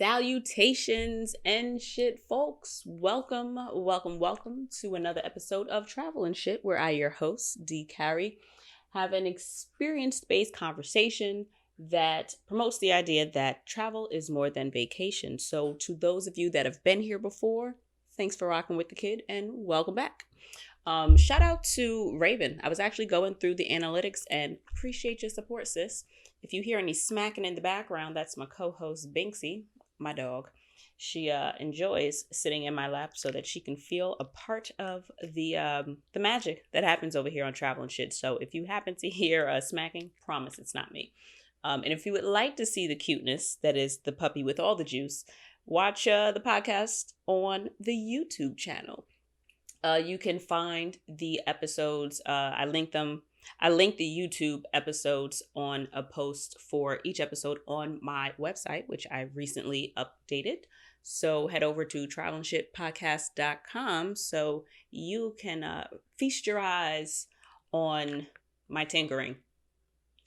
Salutations and shit, folks. Welcome to another episode of Travel and Shit, where I, your host, D. Carey, have an experience-based conversation that promotes the idea that travel is more than vacation. So to those of you that have been here before, thanks for rocking with the kid and welcome back. Shout out to Raven. I was actually going through the analytics and appreciate your support, sis. If you hear any smacking in the background, that's my co-host Binksy, my dog. She enjoys sitting in my lap so that she can feel a part of the magic that happens over here on Travel and Shit. So if you happen to hear smacking, promise it's not me. And if you would like to see the cuteness that is the puppy with all the juice, watch the podcast on the YouTube channel. You can find the episodes. I linked the YouTube episodes on a post for each episode on my website, which I recently updated. So head over to travelandshitpodcast.com so you can feast your eyes on my tinkering.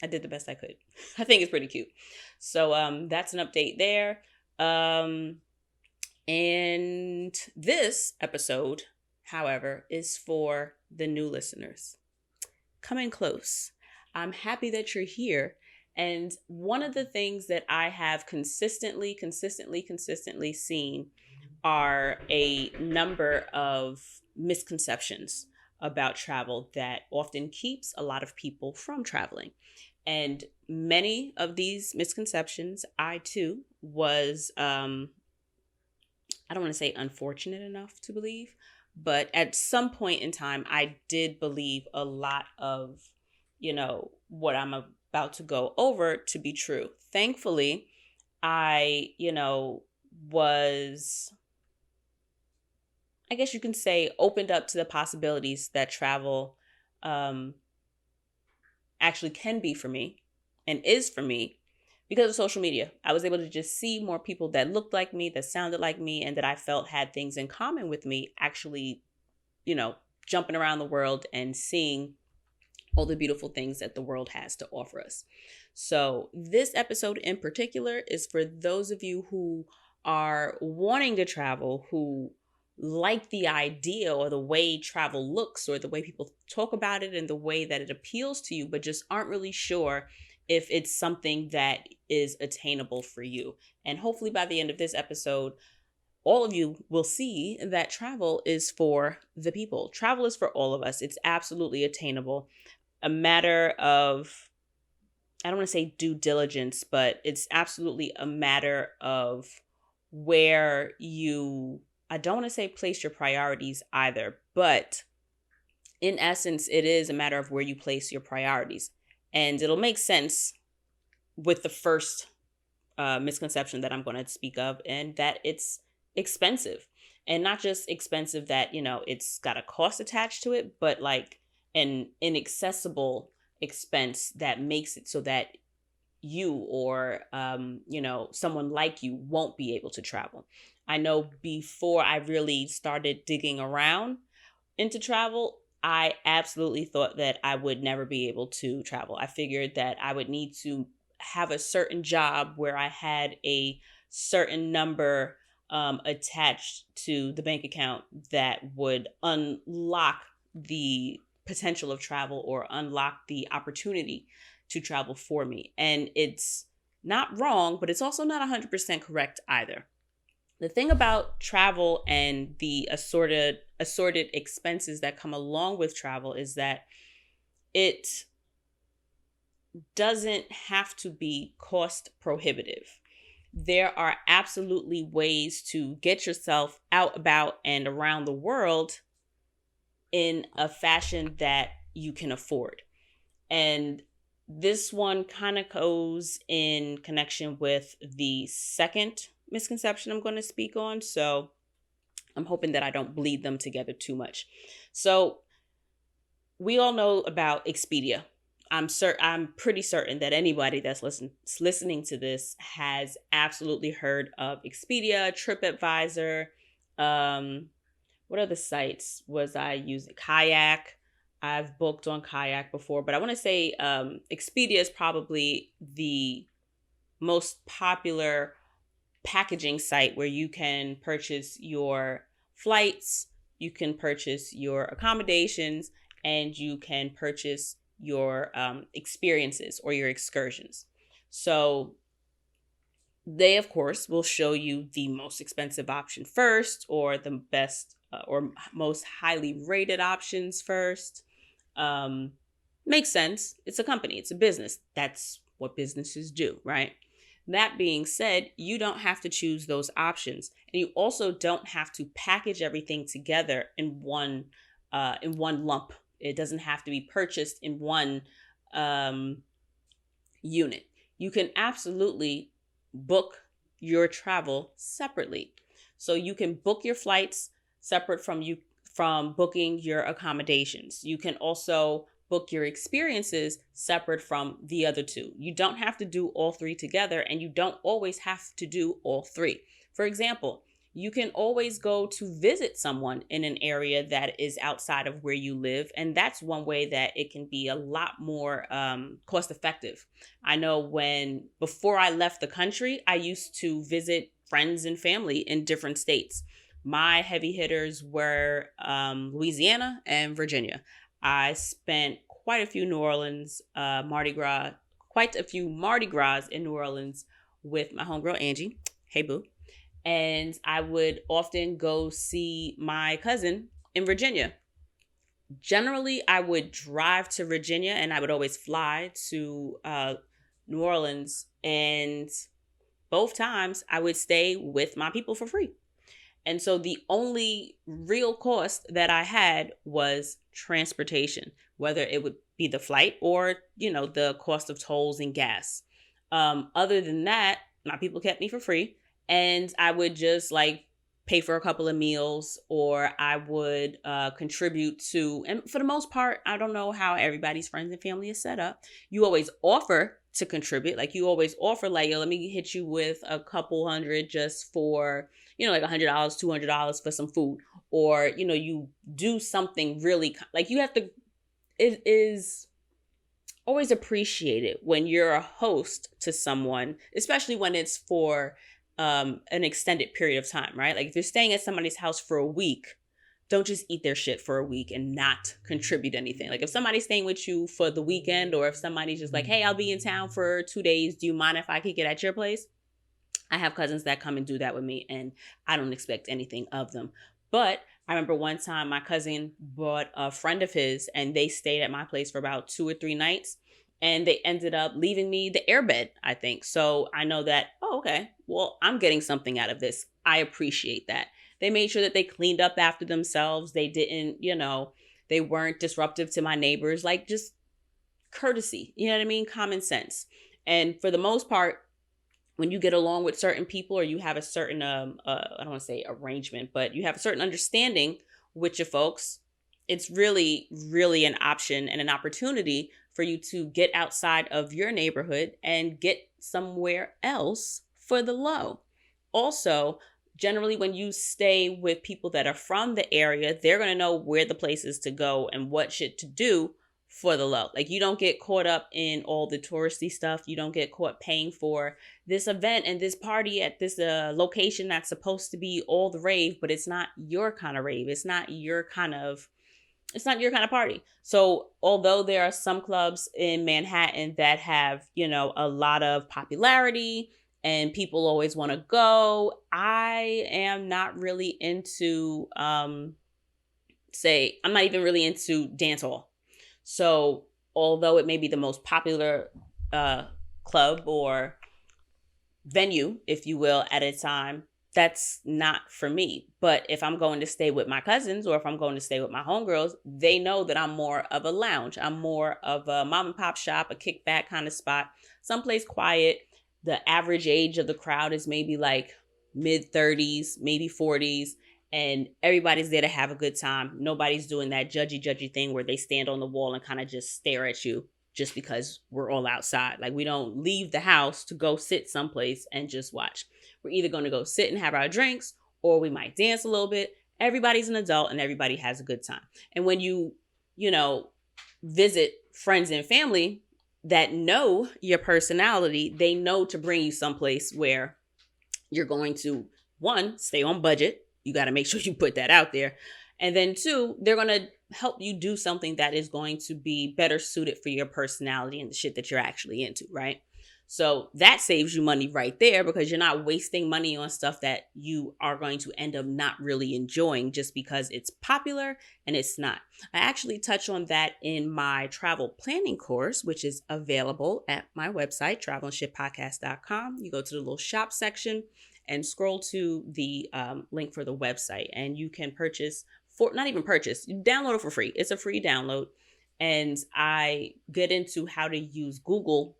I did the best I could. I think it's pretty cute. So that's an update there. And this episode, however, is for the new listeners. Come in close. I'm happy that you're here. And one of the things that I have consistently seen are a number of misconceptions about travel that often keeps a lot of people from traveling. And many of these misconceptions, I too was, I don't want to say unfortunate enough to believe, but at some point in time, I did believe a lot of, what I'm about to go over to be true. Thankfully, I, was, I guess you can say, opened up to the possibilities that travel actually can be for me and is for me because of social media. I was able to just see more people that looked like me, that sounded like me, and that I felt had things in common with me actually, jumping around the world and seeing all the beautiful things that the world has to offer us. So this episode in particular is for those of you who are wanting to travel, who like the idea or the way travel looks or the way people talk about it and the way that it appeals to you, but just aren't really sure if it's something that is attainable for you. And hopefully by the end of this episode, all of you will see that travel is for the people. Travel is for all of us. It's absolutely attainable. A matter of, I don't want to say due diligence, but it's absolutely a matter of where you, I don't want to say place your priorities either, but in essence, it is a matter of where you place your priorities. And it'll make sense with the first misconception that I'm going to speak of, and that it's expensive. And not just expensive that, it's got a cost attached to it, but like an inaccessible expense that makes it so that you or, someone like you won't be able to travel. I know before I really started digging around into travel, I absolutely thought that I would never be able to travel. I figured that I would need to have a certain job where I had a certain number attached to the bank account that would unlock the potential of travel or unlock the opportunity to travel for me. And it's not wrong, but it's also not 100% correct either. The thing about travel and the assorted expenses that come along with travel is that it doesn't have to be cost prohibitive. There are absolutely ways to get yourself out, about, and around the world in a fashion that you can afford. And this one kind of goes in connection with the second misconception I'm going to speak on. So I'm hoping that I don't bleed them together too much. So we all know about Expedia. I'm pretty certain that anybody that's listening to this has absolutely heard of Expedia, TripAdvisor. What other sites was I using? Kayak. I've booked on Kayak before, but I want to say Expedia is probably the most popular packaging site where you can purchase your flights, you can purchase your accommodations, and you can purchase your experiences or your excursions. So they, of course, will show you the most expensive option first, or the best or most highly rated options first. Um, Makes sense. It's a company, it's a business. That's what businesses do, right? That being said, you don't have to choose those options, and you also don't have to package everything together in one lump. It doesn't have to be purchased in one um, unit. You can absolutely book your travel separately. So you can book your flights separate from booking your accommodations. You can also book your experiences separate from the other two. You don't have to do all three together, and you don't always have to do all three. For example, you can always go to visit someone in an area that is outside of where you live. And that's one way that it can be a lot more cost effective. I know before I left the country, I used to visit friends and family in different states. My heavy hitters were Louisiana and Virginia. I spent quite a few quite a few Mardi Gras in New Orleans with my homegirl Angie. Hey boo. And I would often go see my cousin in Virginia. Generally, I would drive to Virginia, and I would always fly to New Orleans. And both times I would stay with my people for free. And so the only real cost that I had was transportation, whether it would be the flight or, the cost of tolls and gas. Other than that, my people kept me for free. And I would just pay for a couple of meals, or I would contribute to, and for the most part, I don't know how everybody's friends and family is set up. You always offer to contribute. Like you always offer yo, let me hit you with a couple hundred just for, $100, $200 for some food. Or, you do something really you have to, it is always appreciated when you're a host to someone, especially when it's for an extended period of time, right? Like if you're staying at somebody's house for a week, don't just eat their shit for a week and not contribute anything. Like if somebody's staying with you for the weekend, or if somebody's just like, hey, I'll be in town for 2 days, do you mind if I kick it at your place? I have cousins that come and do that with me, and I don't expect anything of them. But I remember one time my cousin brought a friend of his, and they stayed at my place for about 2 or 3 nights. And they ended up leaving me the airbed, I think. So I know that, oh, okay, well, I'm getting something out of this. I appreciate that. They made sure that they cleaned up after themselves. They didn't, they weren't disruptive to my neighbors, just courtesy, you know what I mean? Common sense. And for the most part, when you get along with certain people, or you have a certain, I don't want to say arrangement, but you have a certain understanding with your folks, it's really, really an option and an opportunity for you to get outside of your neighborhood and get somewhere else for the low. Also, generally, when you stay with people that are from the area, they're going to know where the places to go and what shit to do for the low. You don't get caught up in all the touristy stuff. You don't get caught paying for this event and this party at this location that's supposed to be all the rave, but it's not your kind of rave. It's not your kind of party. So although there are some clubs in Manhattan that have, a lot of popularity and people always want to go, I am not really into, I'm not even really into dance hall. So although it may be the most popular club or venue, if you will, at a time, that's not for me. But if I'm going to stay with my cousins, or if I'm going to stay with my homegirls, they know that I'm more of a lounge. I'm more of a mom and pop shop, a kickback kind of spot, someplace quiet. The average age of the crowd is maybe mid 30s, maybe 40s. And everybody's there to have a good time. Nobody's doing that judgy thing where they stand on the wall and kind of just stare at you just because we're all outside. We don't leave the house to go sit someplace and just watch. We're either going to go sit and have our drinks, or we might dance a little bit. Everybody's an adult and everybody has a good time. And when you visit friends and family that know your personality, they know to bring you someplace where You're going to, one, stay on budget. You got to make sure you put that out there. And then two, they're going to help you do something that is going to be better suited for your personality and the shit that you're actually into, right? So that saves you money right there, because you're not wasting money on stuff that you are going to end up not really enjoying just because it's popular and it's not. I actually touch on that in my travel planning course, which is available at my website, travelandshippodcast.com. You go to the little shop section and scroll to the link for the website, and you can purchase, for not even purchase, you download it for free. It's a free download. And I get into how to use Google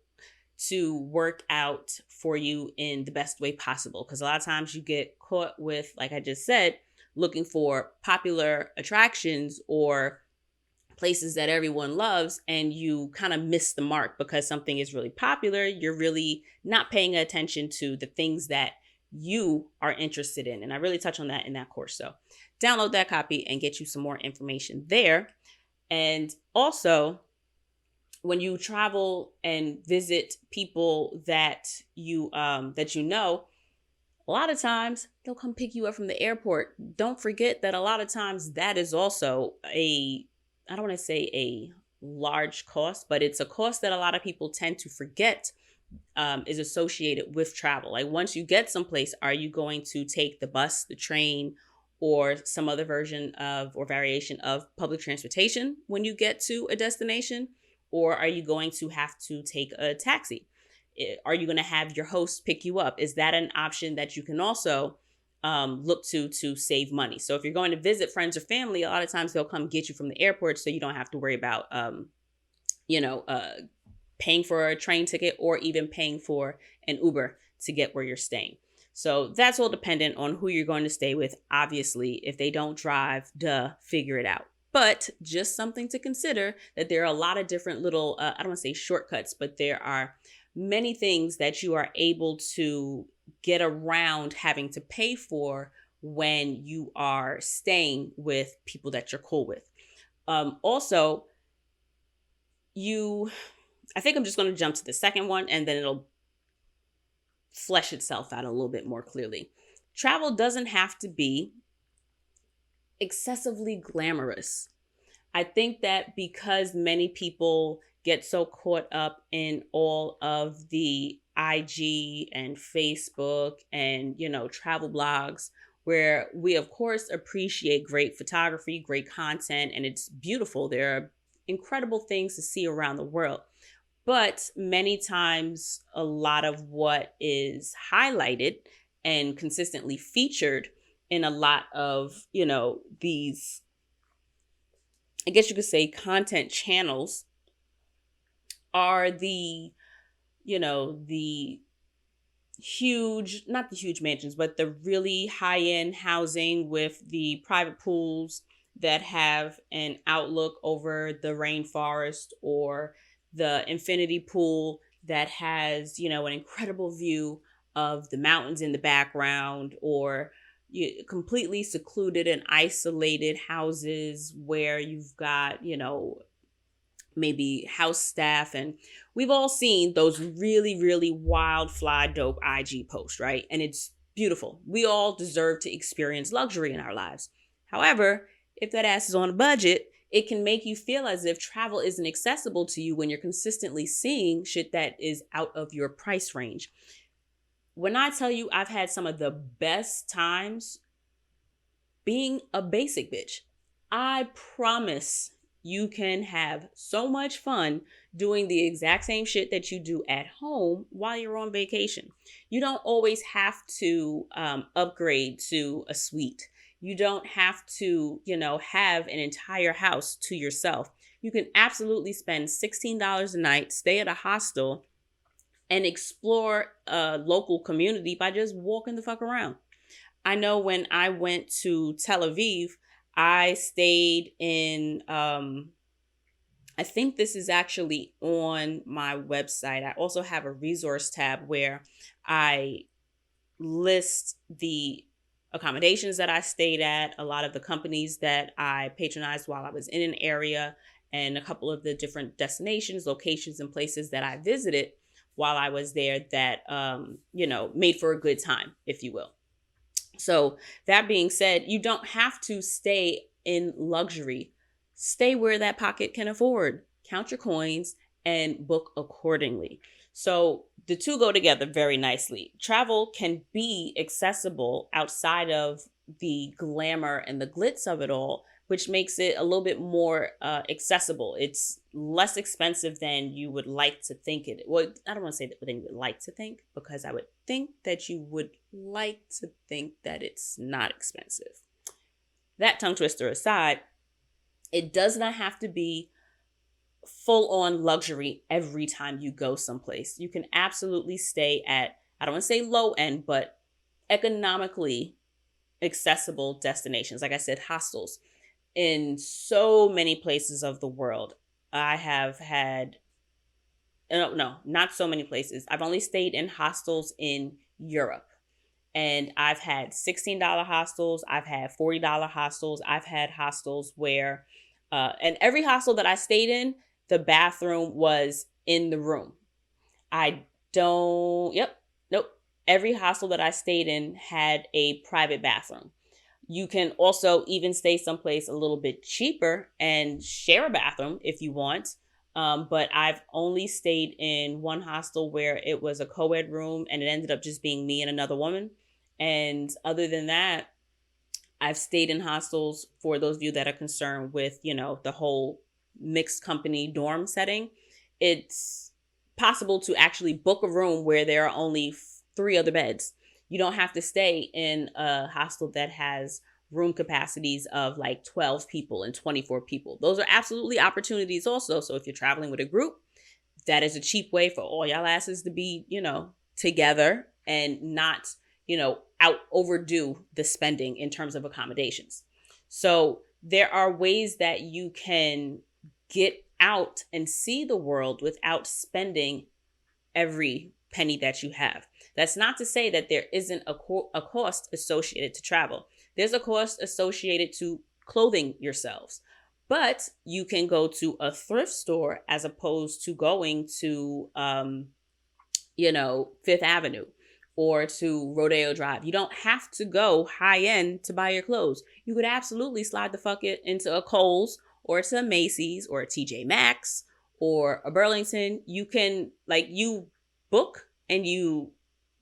to work out for you in the best way possible. Because a lot of times you get caught with, like I just said, looking for popular attractions or places that everyone loves, and you kind of miss the mark because something is really popular. You're really not paying attention to the things that you are interested in. And I really touch on that in that course. So download that copy and get you some more information there. And also, when you travel and visit people that you know, a lot of times they'll come pick you up from the airport. Don't forget that a lot of times that is also I don't want to say a large cost, but it's a cost that a lot of people tend to forget is associated with travel. Like, once you get someplace, are you going to take the bus, the train, or some other version of or variation of public transportation when you get to a destination? Or are you going to have to take a taxi? Are you going to have your host pick you up? Is that an option that you can also look to save money? So if you're going to visit friends or family, a lot of times they'll come get you from the airport, so you don't have to worry about, paying for a train ticket or even paying for an Uber to get where you're staying. So that's all dependent on who you're going to stay with. Obviously, if they don't drive, figure it out. But just something to consider, that there are a lot of different little, I don't want to say shortcuts, but there are many things that you are able to get around having to pay for when you are staying with people that you're cool with. Also, I think I'm just going to jump to the second one, and then it'll flesh itself out a little bit more clearly. Travel doesn't have to be excessively glamorous. I think that because many people get so caught up in all of the IG and Facebook and, travel blogs, where we of course appreciate great photography, great content, and it's beautiful. There are incredible things to see around the world. But many times, a lot of what is highlighted and consistently featured in a lot of, these, I guess you could say, content channels are the huge, not the huge mansions, but the really high-end housing with the private pools that have an outlook over the rainforest, or the infinity pool that has, an incredible view of the mountains in the background, or completely secluded and isolated houses where you've got, maybe house staff. And we've all seen those really, really wild, fly, dope IG posts, right? And it's beautiful. We all deserve to experience luxury in our lives. However, if that ass is on a budget, it can make you feel as if travel isn't accessible to you when you're consistently seeing shit that is out of your price range. When I tell you I've had some of the best times being a basic bitch, I promise you can have so much fun doing the exact same shit that you do at home while you're on vacation. You don't always have to upgrade to a suite. You don't have to, have an entire house to yourself. You can absolutely spend $16 a night, stay at a hostel, and explore a local community by just walking the fuck around. I know when I went to Tel Aviv, I stayed in, I think this is actually on my website. I also have a resource tab where I list the accommodations that I stayed at, a lot of the companies that I patronized while I was in an area, and a couple of the different destinations, locations, and places that I visited. while I was there that, made for a good time, if you will. So, that being said, you don't have to stay in luxury. Stay where that pocket can afford. Count your coins and book accordingly. So, the two go together very nicely. Travel can be accessible outside of the glamour and the glitz of it all, which makes it a little bit more accessible. It's less expensive than you would like to think it. Well, I don't want to say that than you would like to think, because I would think that you would like to think that it's not expensive. That tongue twister aside, it does not have to be full on luxury every time you go someplace. You can absolutely stay at, I don't want to say low end, but economically accessible destinations. Like I said, hostels in so many places of the world. I have had, no, not so many places. I've only stayed in hostels in Europe. And I've had $16 hostels. I've had $40 hostels. I've had hostels where, and every hostel that I stayed in, the bathroom was in the room. Nope. Every hostel that I stayed in had a private bathroom. You can also even stay someplace a little bit cheaper and share a bathroom if you want. But I've only stayed in one hostel where it was a co-ed room, and it ended up just being me and another woman. And other than that, I've stayed in hostels, for those of you that are concerned with, the whole mixed company dorm setting. It's possible to actually book a room where there are only 3 other beds. You don't have to stay in a hostel that has room capacities of like 12 people and 24 people. Those are absolutely opportunities also. So if you're traveling with a group, that is a cheap way for all y'all asses to be, together and not, out overdo the spending in terms of accommodations. So there are ways that you can get out and see the world without spending every penny that you have. That's not to say that there isn't a cost associated to travel. There's a cost associated to clothing yourselves. But you can go to a thrift store as opposed to going to, Fifth Avenue or to Rodeo Drive. You don't have to go high end to buy your clothes. You could absolutely slide the fuck it into a Kohl's or to a Macy's or a TJ Maxx or a Burlington. You can, you book and you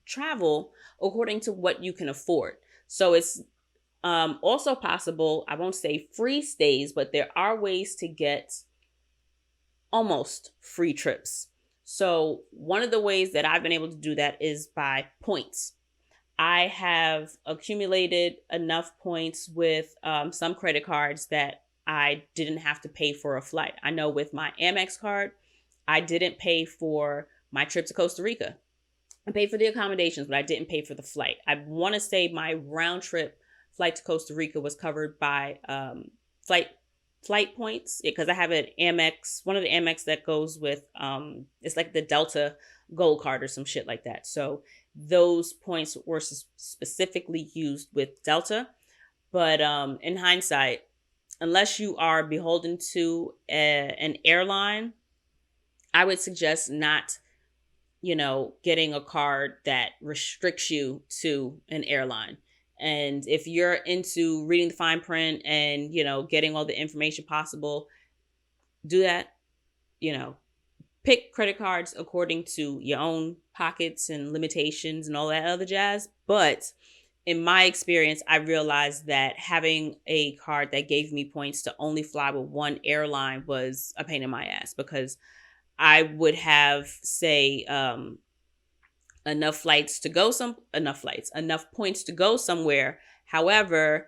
travel according to what you can afford. So it's also possible, I won't say free stays, but there are ways to get almost free trips. So one of the ways that I've been able to do that is by points. I have accumulated enough points with some credit cards that I didn't have to pay for a flight. I know with my Amex card, I didn't pay for my trip to Costa Rica. I paid for the accommodations, but I didn't pay for the flight. I want to say my round trip flight to Costa Rica was covered by flight points, because I have an Amex, one of the Amex that goes with, it's like the Delta Gold card or some shit like that. So those points were specifically used with Delta. But in hindsight, unless you are beholden to an airline, I would suggest not, getting a card that restricts you to an airline. And if you're into reading the fine print and, getting all the information possible, do that. Pick credit cards according to your own pockets and limitations and all that other jazz. But in my experience, I realized that having a card that gave me points to only fly with one airline was a pain in my ass, because I would have, say, enough points to go somewhere. However,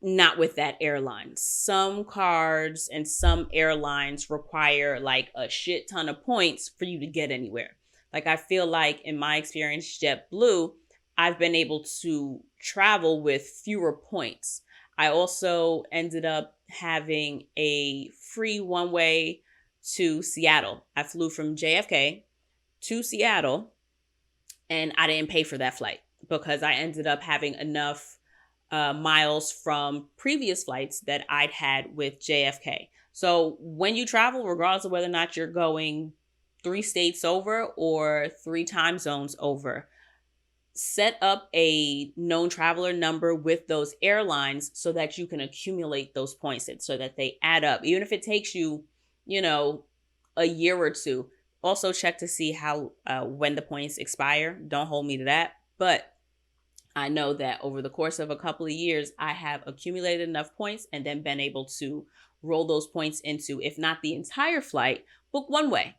not with that airline. Some cards and some airlines require like a shit ton of points for you to get anywhere. Like, I feel like in my experience, JetBlue, I've been able to travel with fewer points. I also ended up having a free one-way to Seattle. I flew from JFK to Seattle, and I didn't pay for that flight because I ended up having enough miles from previous flights that I'd had with JFK. So when you travel, regardless of whether or not you're going 3 states over or 3 time zones over. Set up a known traveler number with those airlines so that you can accumulate those points so that they add up. Even if it takes you, a year or two. Also check to see how when the points expire. Don't hold me to that. But I know that over the course of a couple of years, I have accumulated enough points and then been able to roll those points into, if not the entire flight, book one way.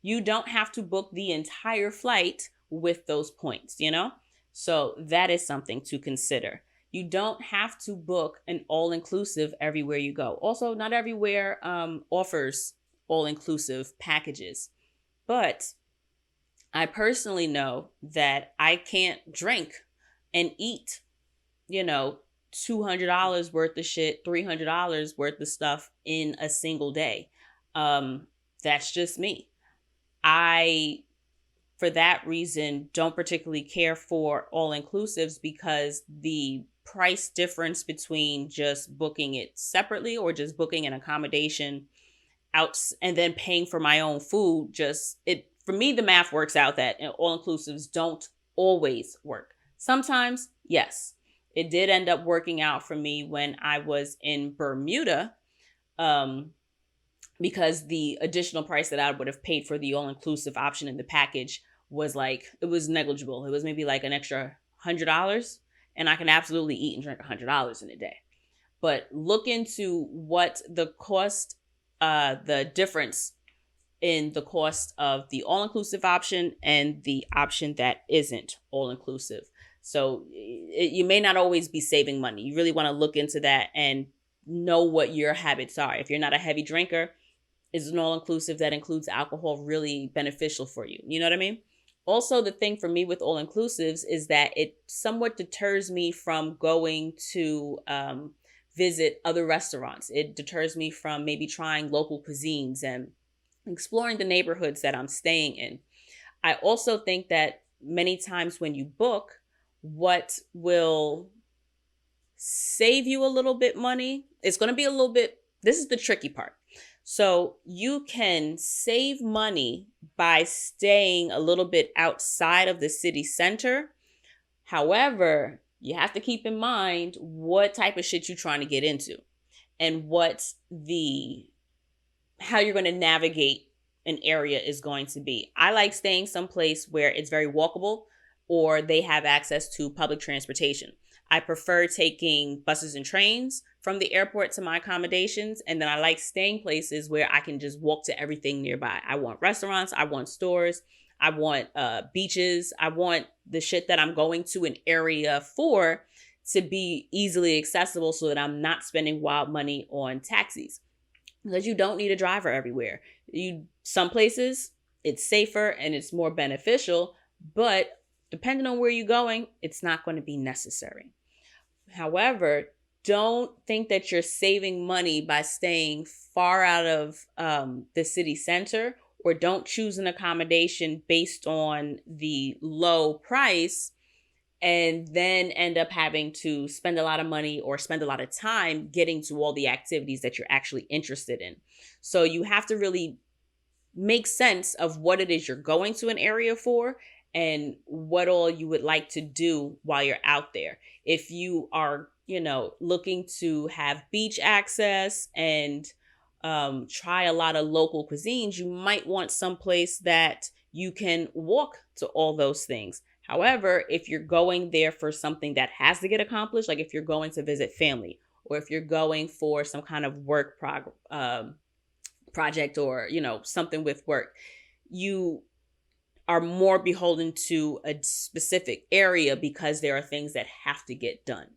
You don't have to book the entire flight with those points, So that is something to consider. You don't have to book an all-inclusive everywhere you go. Also, not everywhere offers all-inclusive packages. But I personally know that I can't drink and eat, $200 worth of shit, $300 worth of stuff in a single day. That's just me. I, for that reason, don't particularly care for all-inclusives because the price difference between just booking it separately or just booking an accommodation out and then paying for my own food, for me, the math works out that all-inclusives don't always work. Sometimes, yes. It did end up working out for me when I was in Bermuda, because the additional price that I would have paid for the all-inclusive option in the package was it was negligible. It was maybe like an extra $100, and I can absolutely eat and drink $100 in a day. But look into what the cost, the difference in the cost of the all-inclusive option and the option that isn't all-inclusive. So you may not always be saving money. You really want to look into that and know what your habits are. If you're not a heavy drinker, is an all-inclusive that includes alcohol really beneficial for you? You know what I mean? Also, the thing for me with all-inclusives is that it somewhat deters me from going to visit other restaurants. It deters me from maybe trying local cuisines and exploring the neighborhoods that I'm staying in. I also think that many times when you book, what will save you a little bit money, it's going to be this is the tricky part. So you can save money by staying a little bit outside of the city center. However, you have to keep in mind what type of shit you're trying to get into and how you're going to navigate an area is going to be. I like staying someplace where it's very walkable or they have access to public transportation. I prefer taking buses and trains from the airport to my accommodations. And then I like staying places where I can just walk to everything nearby. I want restaurants. I want stores. I want beaches. I want the shit that I'm going to an area for to be easily accessible so that I'm not spending wild money on taxis. Because you don't need a driver everywhere. Some places it's safer and it's more beneficial, but depending on where you're going, it's not going to be necessary. However, don't think that you're saving money by staying far out of the city center, or don't choose an accommodation based on the low price and then end up having to spend a lot of money or spend a lot of time getting to all the activities that you're actually interested in. So you have to really make sense of what it is you're going to an area for and what all you would like to do while you're out there. If you are, looking to have beach access and try a lot of local cuisines, you might want someplace that you can walk to all those things. However, if you're going there for something that has to get accomplished, like if you're going to visit family or if you're going for some kind of work project or, something with work, you are more beholden to a specific area because there are things that have to get done.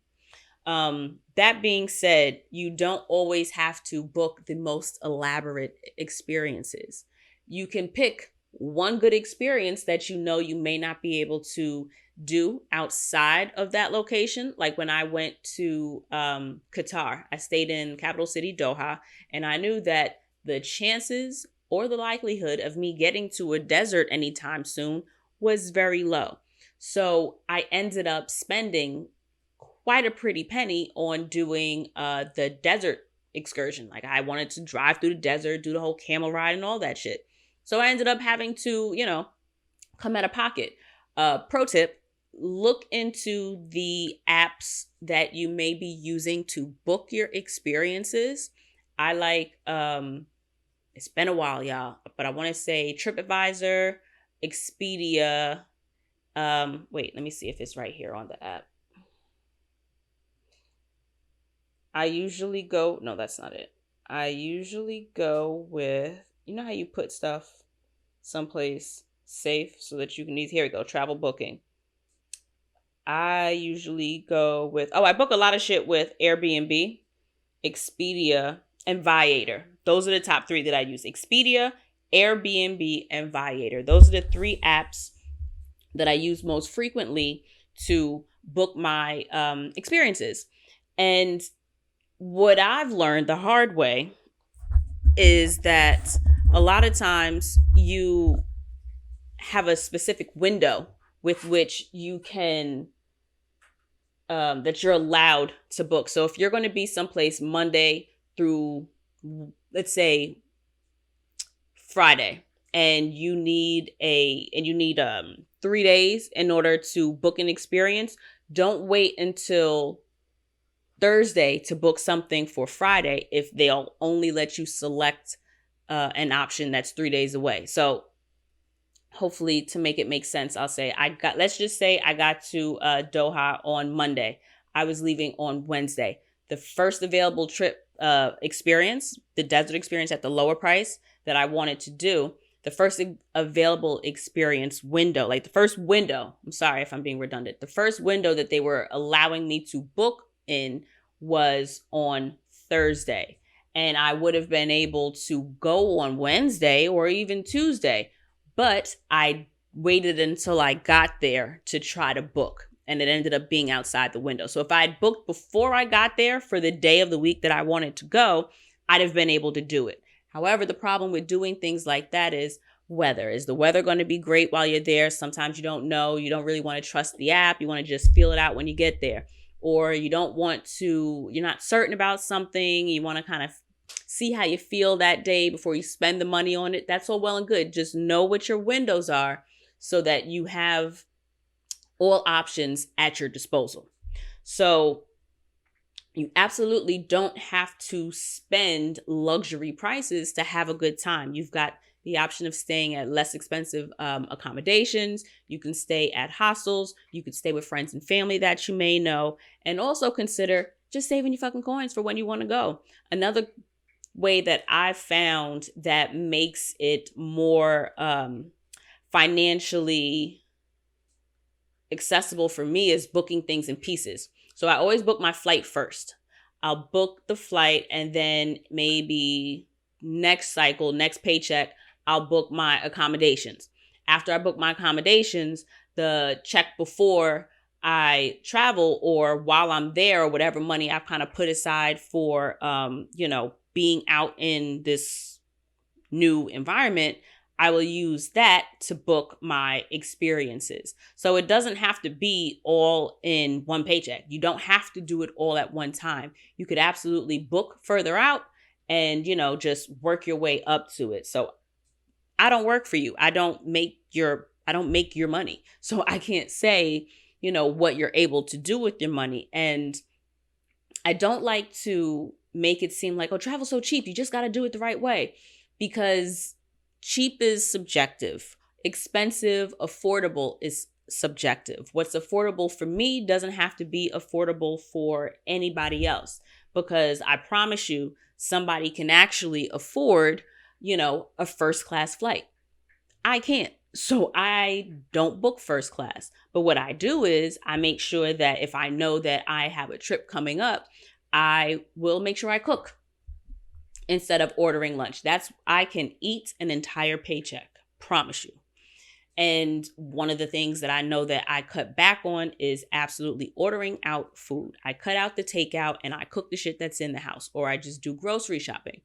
That being said, you don't always have to book the most elaborate experiences. You can pick one good experience that you may not be able to do outside of that location. Like when I went to Qatar, I stayed in capital city Doha, and I knew that the chances or the likelihood of me getting to a desert anytime soon was very low. So I ended up spending quite a pretty penny on doing the desert excursion. Like I wanted to drive through the desert, do the whole camel ride and all that shit. So I ended up having to, come out of pocket. Pro tip, look into the apps that you may be using to book your experiences. I like, it's been a while, y'all, but I want to say TripAdvisor, Expedia. Wait, let me see if it's right here on the app. I usually go, no, that's not it. I usually go with, you know how you put stuff someplace safe so that you can use, here we go, travel booking. I usually go with, I book a lot of shit with Airbnb, Expedia, and Viator. Those are the top three that I use. Expedia, Airbnb, and Viator. Those are the three apps that I use most frequently to book my experiences. And what I've learned the hard way is that a lot of times you have a specific window with which you can that you're allowed to book. So if you're going to be someplace Monday through, let's say, Friday, and you need 3 days in order to book an experience, don't wait until Thursday to book something for Friday if they'll only let you select an option that's 3 days away. So hopefully, to make it make sense, I'll say let's just say I got to Doha on Monday. I was leaving on Wednesday. The first available trip experience, the desert experience at the lower price that I wanted to do, the first available experience window, like the first window, I'm sorry if I'm being redundant, the first window that they were allowing me to book in was on Thursday. And I would have been able to go on Wednesday or even Tuesday. But I waited until I got there to try to book, and it ended up being outside the window. So if I had booked before I got there for the day of the week that I wanted to go, I'd have been able to do it. However, the problem with doing things like that is weather. Is the weather going to be great while you're there? Sometimes you don't know. You don't really want to trust the app. You want to just feel it out when you get there. Or you're not certain about something. You want to kind of see how you feel that day before you spend the money on it. That's all well and good. Just know what your windows are so that you have all options at your disposal. So you absolutely don't have to spend luxury prices to have a good time. You've got the option of staying at less expensive accommodations. You can stay at hostels. You could stay with friends and family that you may know. And also consider just saving your fucking coins for when you want to go. Another way that I've found that makes it more financially accessible for me is booking things in pieces. So I always book my flight first. I'll book the flight, and then maybe next paycheck, I'll book my accommodations. After I book my accommodations, the check before I travel or while I'm there, or whatever money I've kind of put aside for, being out in this new environment, I will use that to book my experiences. So it doesn't have to be all in one paycheck. You don't have to do it all at one time. You could absolutely book further out and, just work your way up to it. So I don't work for you. I don't make your money. So I can't say, what you're able to do with your money. And I don't like to make it seem like, travel's so cheap, you just got to do it the right way, because cheap is subjective. Expensive, affordable is subjective. What's affordable for me doesn't have to be affordable for anybody else, because I promise you, somebody can actually afford, a first class flight. I can't. So I don't book first class. But what I do is I make sure that if I know that I have a trip coming up, I will make sure I cook instead of ordering lunch. I can eat an entire paycheck, promise you. And one of the things that I know that I cut back on is absolutely ordering out food. I cut out the takeout and I cook the shit that's in the house, or I just do grocery shopping.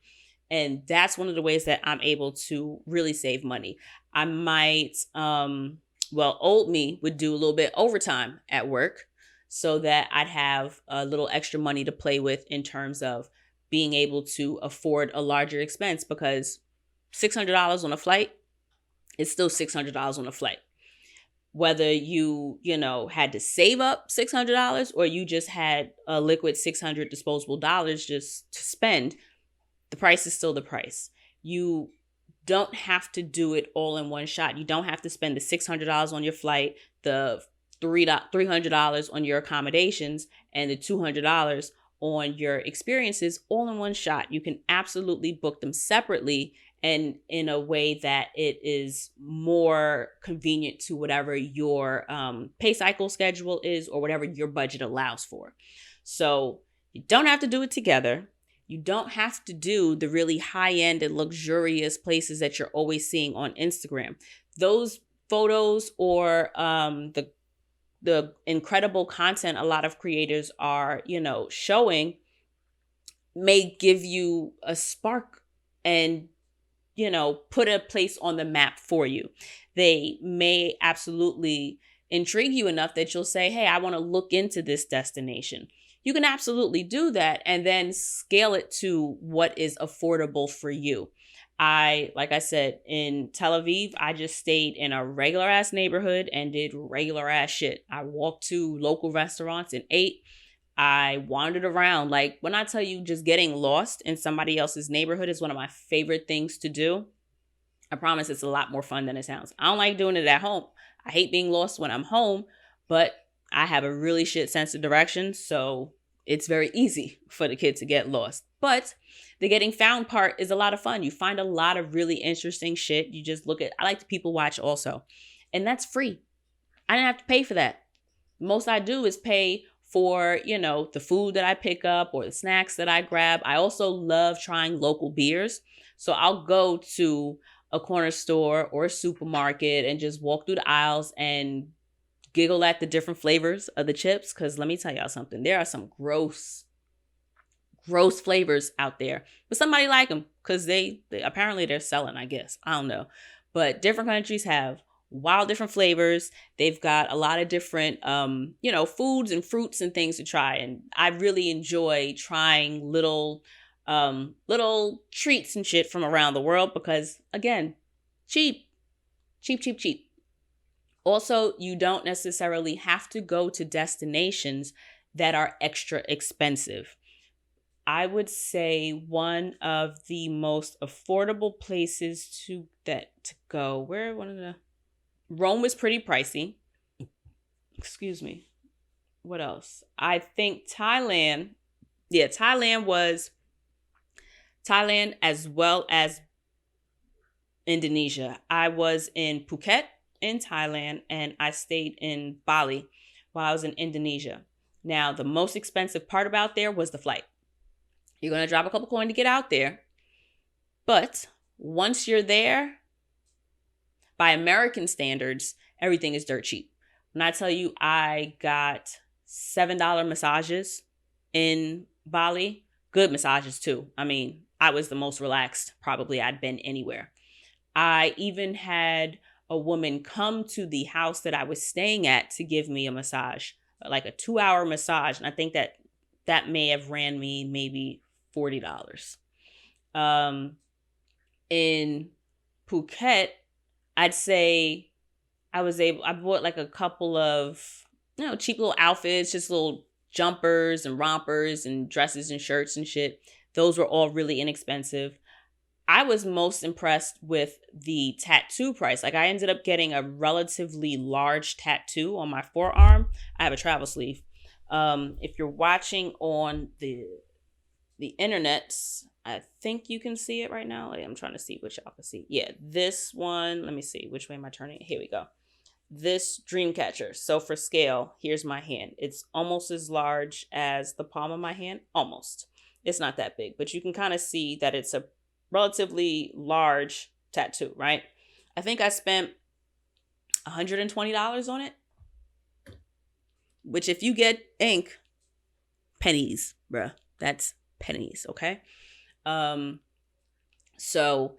And that's one of the ways that I'm able to really save money. I might, old me would do a little bit overtime at work so that I'd have a little extra money to play with in terms of being able to afford a larger expense, because $600 on a flight, it's still $600 on a flight. Whether had to save up $600 or you just had a liquid 600 disposable dollars just to spend, the price is still the price. You don't have to do it all in one shot. You don't have to spend the $600 on your flight, the $300 on your accommodations, and the $200 on your experiences all in one shot. You can absolutely book them separately and in a way that it is more convenient to whatever your pay cycle schedule is or whatever your budget allows for. So you don't have to do it together. You don't have to do the really high-end and luxurious places that you're always seeing on Instagram. Those photos or the incredible content a lot of creators are, showing may give you a spark and, put a place on the map for you. They may absolutely intrigue you enough that you'll say, hey, I want to look into this destination. You can absolutely do that and then scale it to what is affordable for you. Like I said, in Tel Aviv, I just stayed in a regular ass neighborhood and did regular ass shit. I walked to local restaurants and ate. I wandered around. Like when I tell you just getting lost in somebody else's neighborhood is one of my favorite things to do. I promise it's a lot more fun than it sounds. I don't like doing it at home. I hate being lost when I'm home, but I have a really shit sense of direction, so it's very easy for the kid to get lost. But the getting found part is a lot of fun. You find a lot of really interesting shit. You just I like to people watch also. And that's free. I didn't have to pay for that. Most I do is pay for, the food that I pick up or the snacks that I grab. I also love trying local beers. So I'll go to a corner store or a supermarket and just walk through the aisles and giggle at the different flavors of the chips. Because let me tell y'all something. There are some gross flavors out there, but somebody like them because they apparently they're selling, I guess. I don't know. But different countries have wild different flavors. They've got a lot of different, foods and fruits and things to try. And I really enjoy trying little treats and shit from around the world because, again, cheap. Also, you don't necessarily have to go to destinations that are extra expensive. I would say one of the most affordable places to go. Rome was pretty pricey. Excuse me. What else? I think Thailand. Yeah, Thailand as well as Indonesia. I was in Phuket in Thailand and I stayed in Bali while I was in Indonesia. Now, the most expensive part about there was the flight. You're going to drop a couple coins to get out there. But once you're there, by American standards, everything is dirt cheap. When I tell you I got $7 massages in Bali, good massages too. I mean, I was the most relaxed probably I'd been anywhere. I even had a woman come to the house that I was staying at to give me a massage, like a 2-hour massage. And I think that may have ran me maybe $40. In Phuket, I'd say I bought like a couple of, cheap little outfits, just little jumpers and rompers and dresses and shirts and shit. Those were all really inexpensive. I was most impressed with the tattoo price. Like I ended up getting a relatively large tattoo on my forearm. I have a travel sleeve. If you're watching on the internet, I think you can see it right now. I'm trying to see which y'all can see. Yeah, this one. Let me see. Which way am I turning? Here we go. This dream catcher. So for scale, here's my hand. It's almost as large as the palm of my hand. Almost. It's not that big, but you can kind of see that it's a relatively large tattoo, right? I think I spent $120 on it, which if you get ink, pennies, bruh. That's pennies, okay? So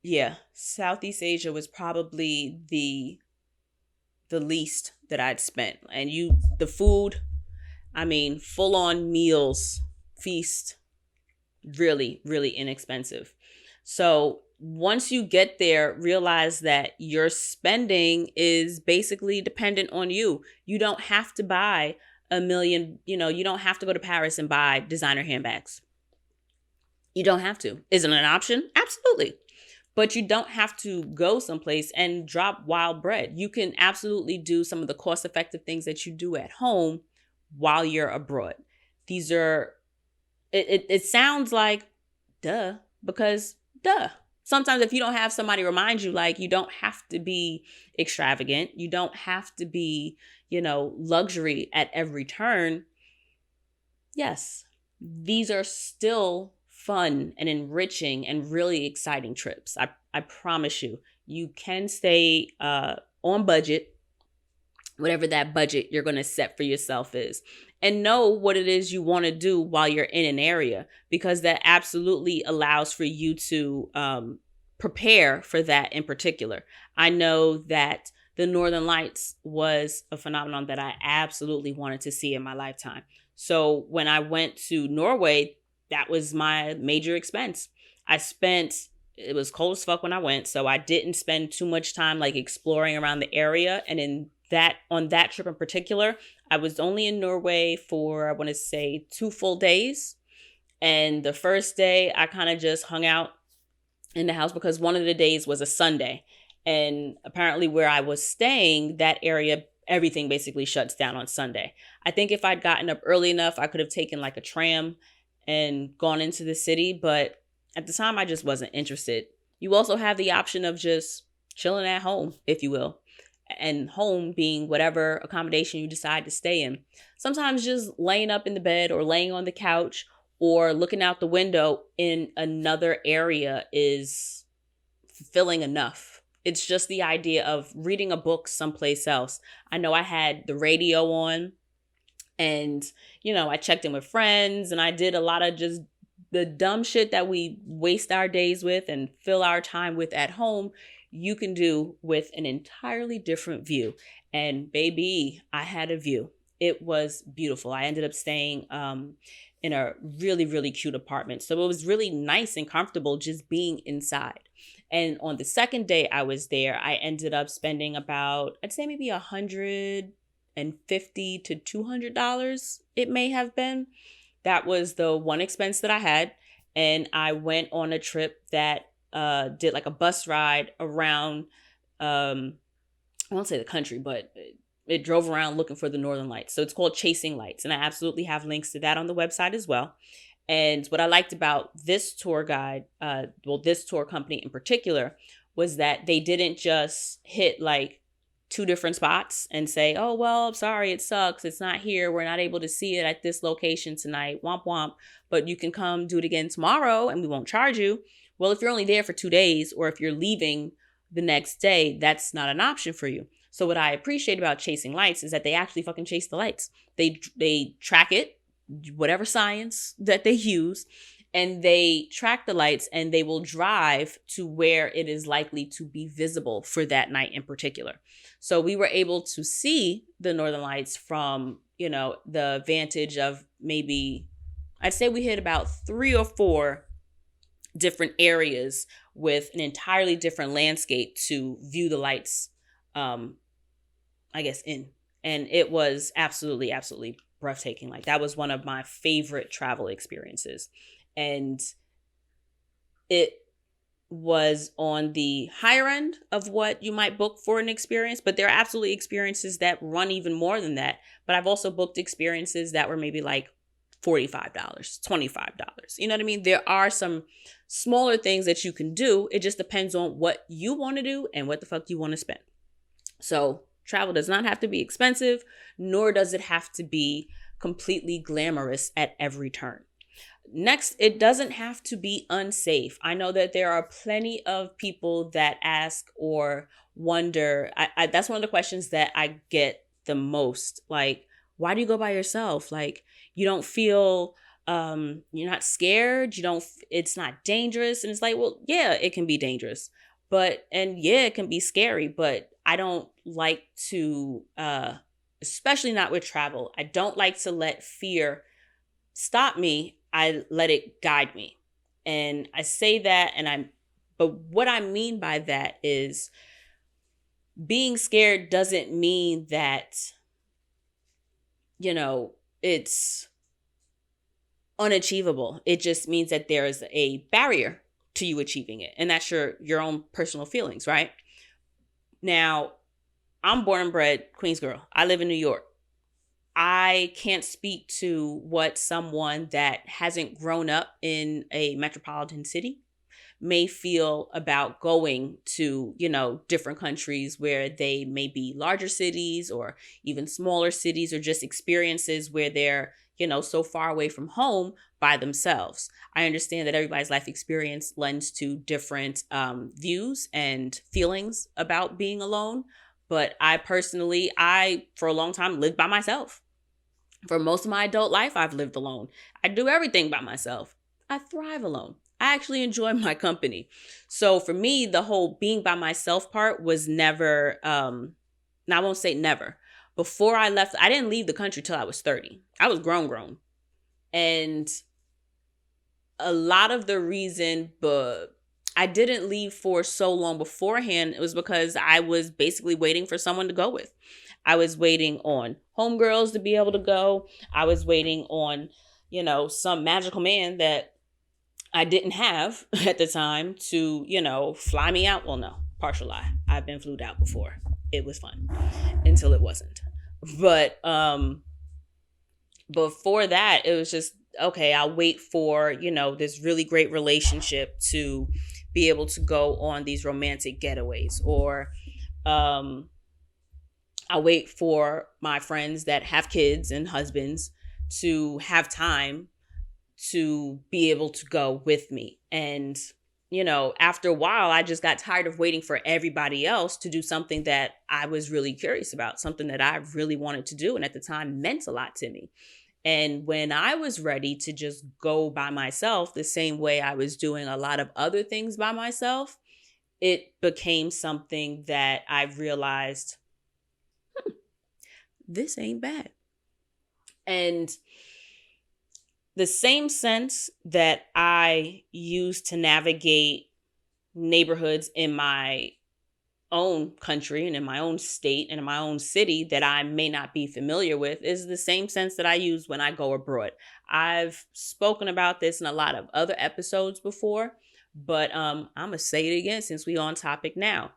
yeah, Southeast Asia was probably the least that I'd spent. And the food, I mean, full on meals, feast, really, really inexpensive. So once you get there, realize that your spending is basically dependent on you. You don't have to buy a million, you don't have to go to Paris and buy designer handbags. You don't have to. Is it an option? Absolutely. But you don't have to go someplace and drop wild bread. You can absolutely do some of the cost effective things that you do at home while you're abroad. These are, it sounds like duh, because duh. Sometimes if you don't have somebody remind you, like, you don't have to be extravagant, you don't have to be, luxury at every turn. Yes, these are still fun and enriching and really exciting trips. I promise you, you can stay on budget, whatever that budget you're going to set for yourself is, and know what it is you want to do while you're in an area, because that absolutely allows for you to prepare for that in particular. I know that the Northern Lights was a phenomenon that I absolutely wanted to see in my lifetime. So when I went to Norway, that was my major expense. It was cold as fuck when I went, so I didn't spend too much time like exploring around the area. And on that trip in particular, I was only in Norway for, I want to say, 2 full days. And the first day I kind of just hung out in the house because one of the days was a Sunday. And apparently where I was staying, that area, everything basically shuts down on Sunday. I think if I'd gotten up early enough, I could have taken like a tram and gone into the city. But at the time, I just wasn't interested. You also have the option of just chilling at home, if you will. And home being whatever accommodation you decide to stay in. Sometimes just laying up in the bed or laying on the couch or looking out the window in another area is fulfilling enough. It's just the idea of reading a book someplace else. I know I had the radio on and, I checked in with friends and I did a lot of just the dumb shit that we waste our days with and fill our time with at home. You can do with an entirely different view. And baby, I had a view. It was beautiful. I ended up staying in a really, really cute apartment. So it was really nice and comfortable just being inside. And on the second day I was there, I ended up spending about, I'd say maybe $150 to $200. It may have been. That was the one expense that I had. And I went on a trip that did like a bus ride around, I won't say the country, but it drove around looking for the Northern Lights. So it's called Chasing Lights. And I absolutely have links to that on the website as well. And what I liked about this tour guide, this tour company in particular, was that they didn't just hit like 2 different spots and say, oh, well, I'm sorry, it sucks. It's not here. We're not able to see it at this location tonight. Womp womp. But you can come do it again tomorrow and we won't charge you. Well, if you're only there for 2 days or if you're leaving the next day, that's not an option for you. So what I appreciate about Chasing Lights is that they actually fucking chase the lights. They track it, whatever science that they use, and they track the lights and they will drive to where it is likely to be visible for that night in particular. So we were able to see the Northern Lights from, the vantage of maybe, I'd say we hit about 3 or 4 different areas with an entirely different landscape to view the lights, in. And it was absolutely, absolutely breathtaking. Like, that was one of my favorite travel experiences. And it was on the higher end of what you might book for an experience, but there are absolutely experiences that run even more than that. But I've also booked experiences that were maybe like $45, $25. You know what I mean? There are some smaller things that you can do. It just depends on what you want to do and what the fuck you want to spend. So travel does not have to be expensive, nor does it have to be completely glamorous at every turn. Next, it doesn't have to be unsafe. I know that there are plenty of people that ask or wonder. That's one of the questions that I get the most. Like, why do you go by yourself? Like, you don't feel, you're not scared. It's not dangerous. And it's like, well, yeah, it can be dangerous, and yeah, it can be scary, but I don't like to, especially not with travel. I don't like to let fear stop me. I let it guide me. And I say that and I But what I mean by that is being scared doesn't mean that, it's unachievable. It just means that there's a barrier to you achieving it. And that's your own personal feelings, right? Now, I'm born and bred Queens girl. I live in New York. I can't speak to what someone that hasn't grown up in a metropolitan city may feel about going to, different countries where they may be larger cities or even smaller cities, or just experiences where they're, so far away from home by themselves. I understand that everybody's life experience lends to different views and feelings about being alone. But I for a long time lived by myself. For most of my adult life, I've lived alone. I do everything by myself. I thrive alone. I actually enjoy my company. So for me, the whole being by myself part was never, now I won't say never. Before I left, I didn't leave the country till I was 30. I was grown. And a lot of the reason, but I didn't leave for so long beforehand, it was because I was basically waiting for someone to go with. I was waiting on homegirls to be able to go. I was waiting on, some magical man that I didn't have at the time to, fly me out. Well, no, partial lie. I've been flued out before. It was fun until it wasn't. But before that, it was just, okay, I'll wait for, this really great relationship to be able to go on these romantic getaways. Or I'll wait for my friends that have kids and husbands to have time to be able to go with me. And, after a while, I just got tired of waiting for everybody else to do something that I was really curious about, something that I really wanted to do. And at the time meant a lot to me. And when I was ready to just go by myself, the same way I was doing a lot of other things by myself, it became something that I realized, this ain't bad. And the same sense that I use to navigate neighborhoods in my own country and in my own state and in my own city that I may not be familiar with is the same sense that I use when I go abroad. I've spoken about this in a lot of other episodes before, but I'm going to say it again since we're on topic now.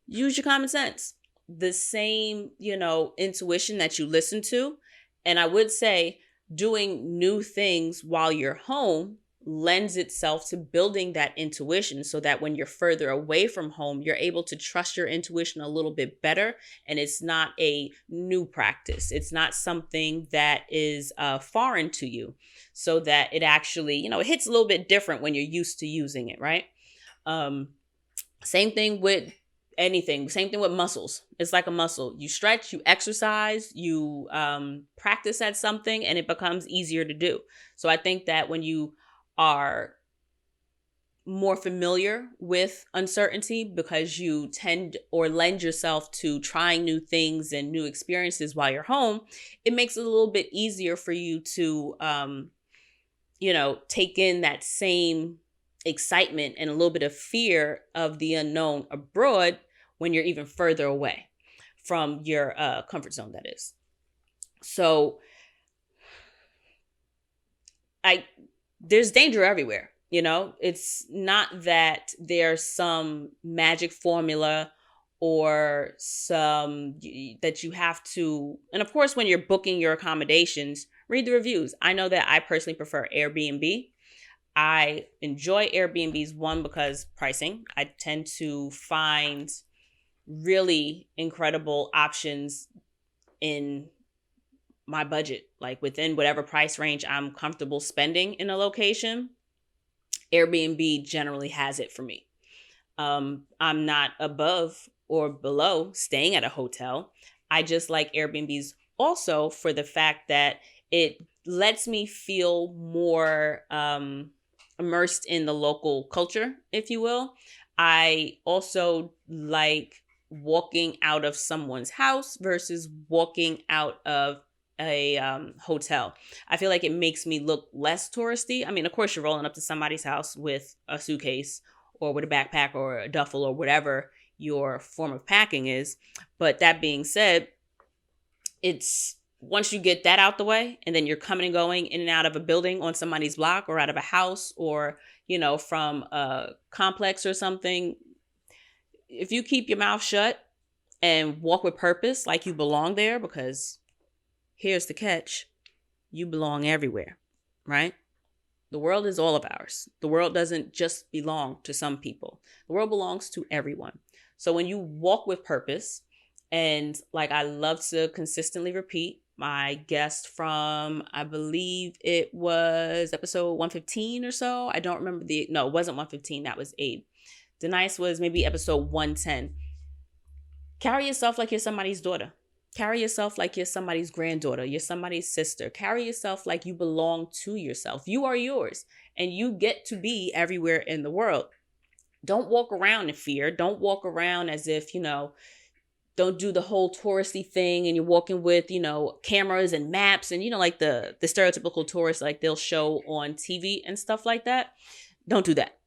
Use your common sense. The same, intuition that you listen to. And I would say doing new things while you're home lends itself to building that intuition, so that when you're further away from home, you're able to trust your intuition a little bit better. And it's not a new practice. It's not something that is foreign to you, so that it actually, it hits a little bit different when you're used to using it, right? Same thing with anything. Same thing with muscles. It's like a muscle. You stretch, you exercise, you practice at something, and it becomes easier to do. So I think that when you are more familiar with uncertainty, because you tend or lend yourself to trying new things and new experiences while you're home, it makes it a little bit easier for you to, take in that same excitement and a little bit of fear of the unknown abroad when you're even further away from your comfort zone, that is. So there's danger everywhere. It's not that there's some magic formula or some that you have to. And of course, when you're booking your accommodations, read the reviews. I know that I personally prefer Airbnb. I enjoy Airbnbs, one, because pricing. I tend to find really incredible options in my budget, like within whatever price range I'm comfortable spending in a location. Airbnb generally has it for me. I'm not above or below staying at a hotel. I just like Airbnbs also for the fact that it lets me feel more immersed in the local culture, if you will. I also like walking out of someone's house versus walking out of a hotel. I feel like it makes me look less touristy. I mean, of course, you're rolling up to somebody's house with a suitcase or with a backpack or a duffel or whatever your form of packing is. But that being said, it's once you get that out the way and then you're coming and going in and out of a building on somebody's block or out of a house or, from a complex or something, if you keep your mouth shut and walk with purpose like you belong there, because here's the catch, you belong everywhere, right? The world is all of ours. The world doesn't just belong to some people. The world belongs to everyone. So when you walk with purpose, and like I love to consistently repeat, my guest from, I believe it was episode 115 or so. I don't remember no, it wasn't 115. That was Abe. Denise was maybe episode 110. Carry yourself like you're somebody's daughter. Carry yourself like you're somebody's granddaughter. You're somebody's sister. Carry yourself like you belong to yourself. You are yours and you get to be everywhere in the world. Don't walk around in fear. Don't walk around as if, don't do the whole touristy thing and you're walking with, cameras and maps and, like the stereotypical tourists like they'll show on TV and stuff like that. Don't do that.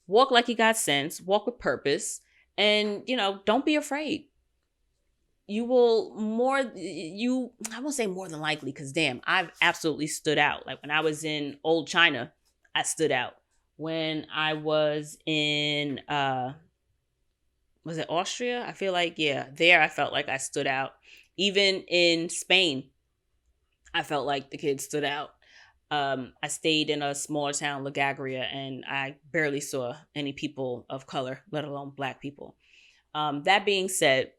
Walk like you got sense. Walk with purpose. And, don't be afraid. You will I won't say more than likely, because damn, I've absolutely stood out. Like when I was in old China, I stood out. When I was in, was it Austria? I feel like, yeah, there I felt like I stood out. Even in Spain, I felt like the kids stood out. I stayed in a smaller town, La Gagria, and I barely saw any people of color, let alone Black people. That being said,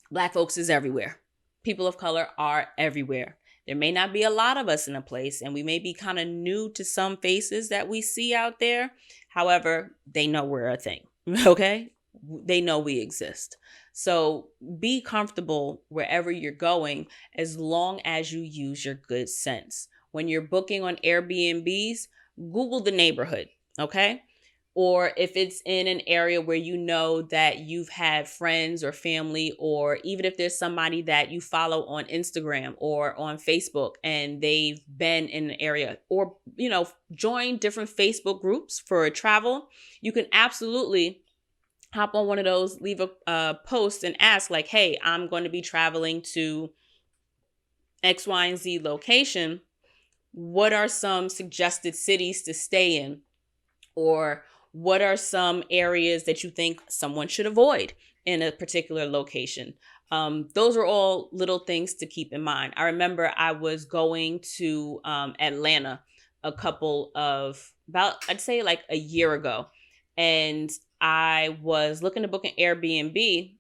Black folks is everywhere. People of color are everywhere. There may not be a lot of us in a place, and we may be kind of new to some faces that we see out there. However, they know we're a thing, okay? They know we exist. So be comfortable wherever you're going as long as you use your good sense. When you're booking on Airbnbs, Google the neighborhood, okay? Or if it's in an area where you know that you've had friends or family, or even if there's somebody that you follow on Instagram or on Facebook and they've been in an area, or, join different Facebook groups for travel, you can absolutely hop on one of those, leave a post and ask like, hey, I'm going to be traveling to X, Y, and Z location. What are some suggested cities to stay in? Or what are some areas that you think someone should avoid in a particular location? Those are all little things to keep in mind. I remember I was going to Atlanta I'd say like a year ago. And I was looking to book an Airbnb.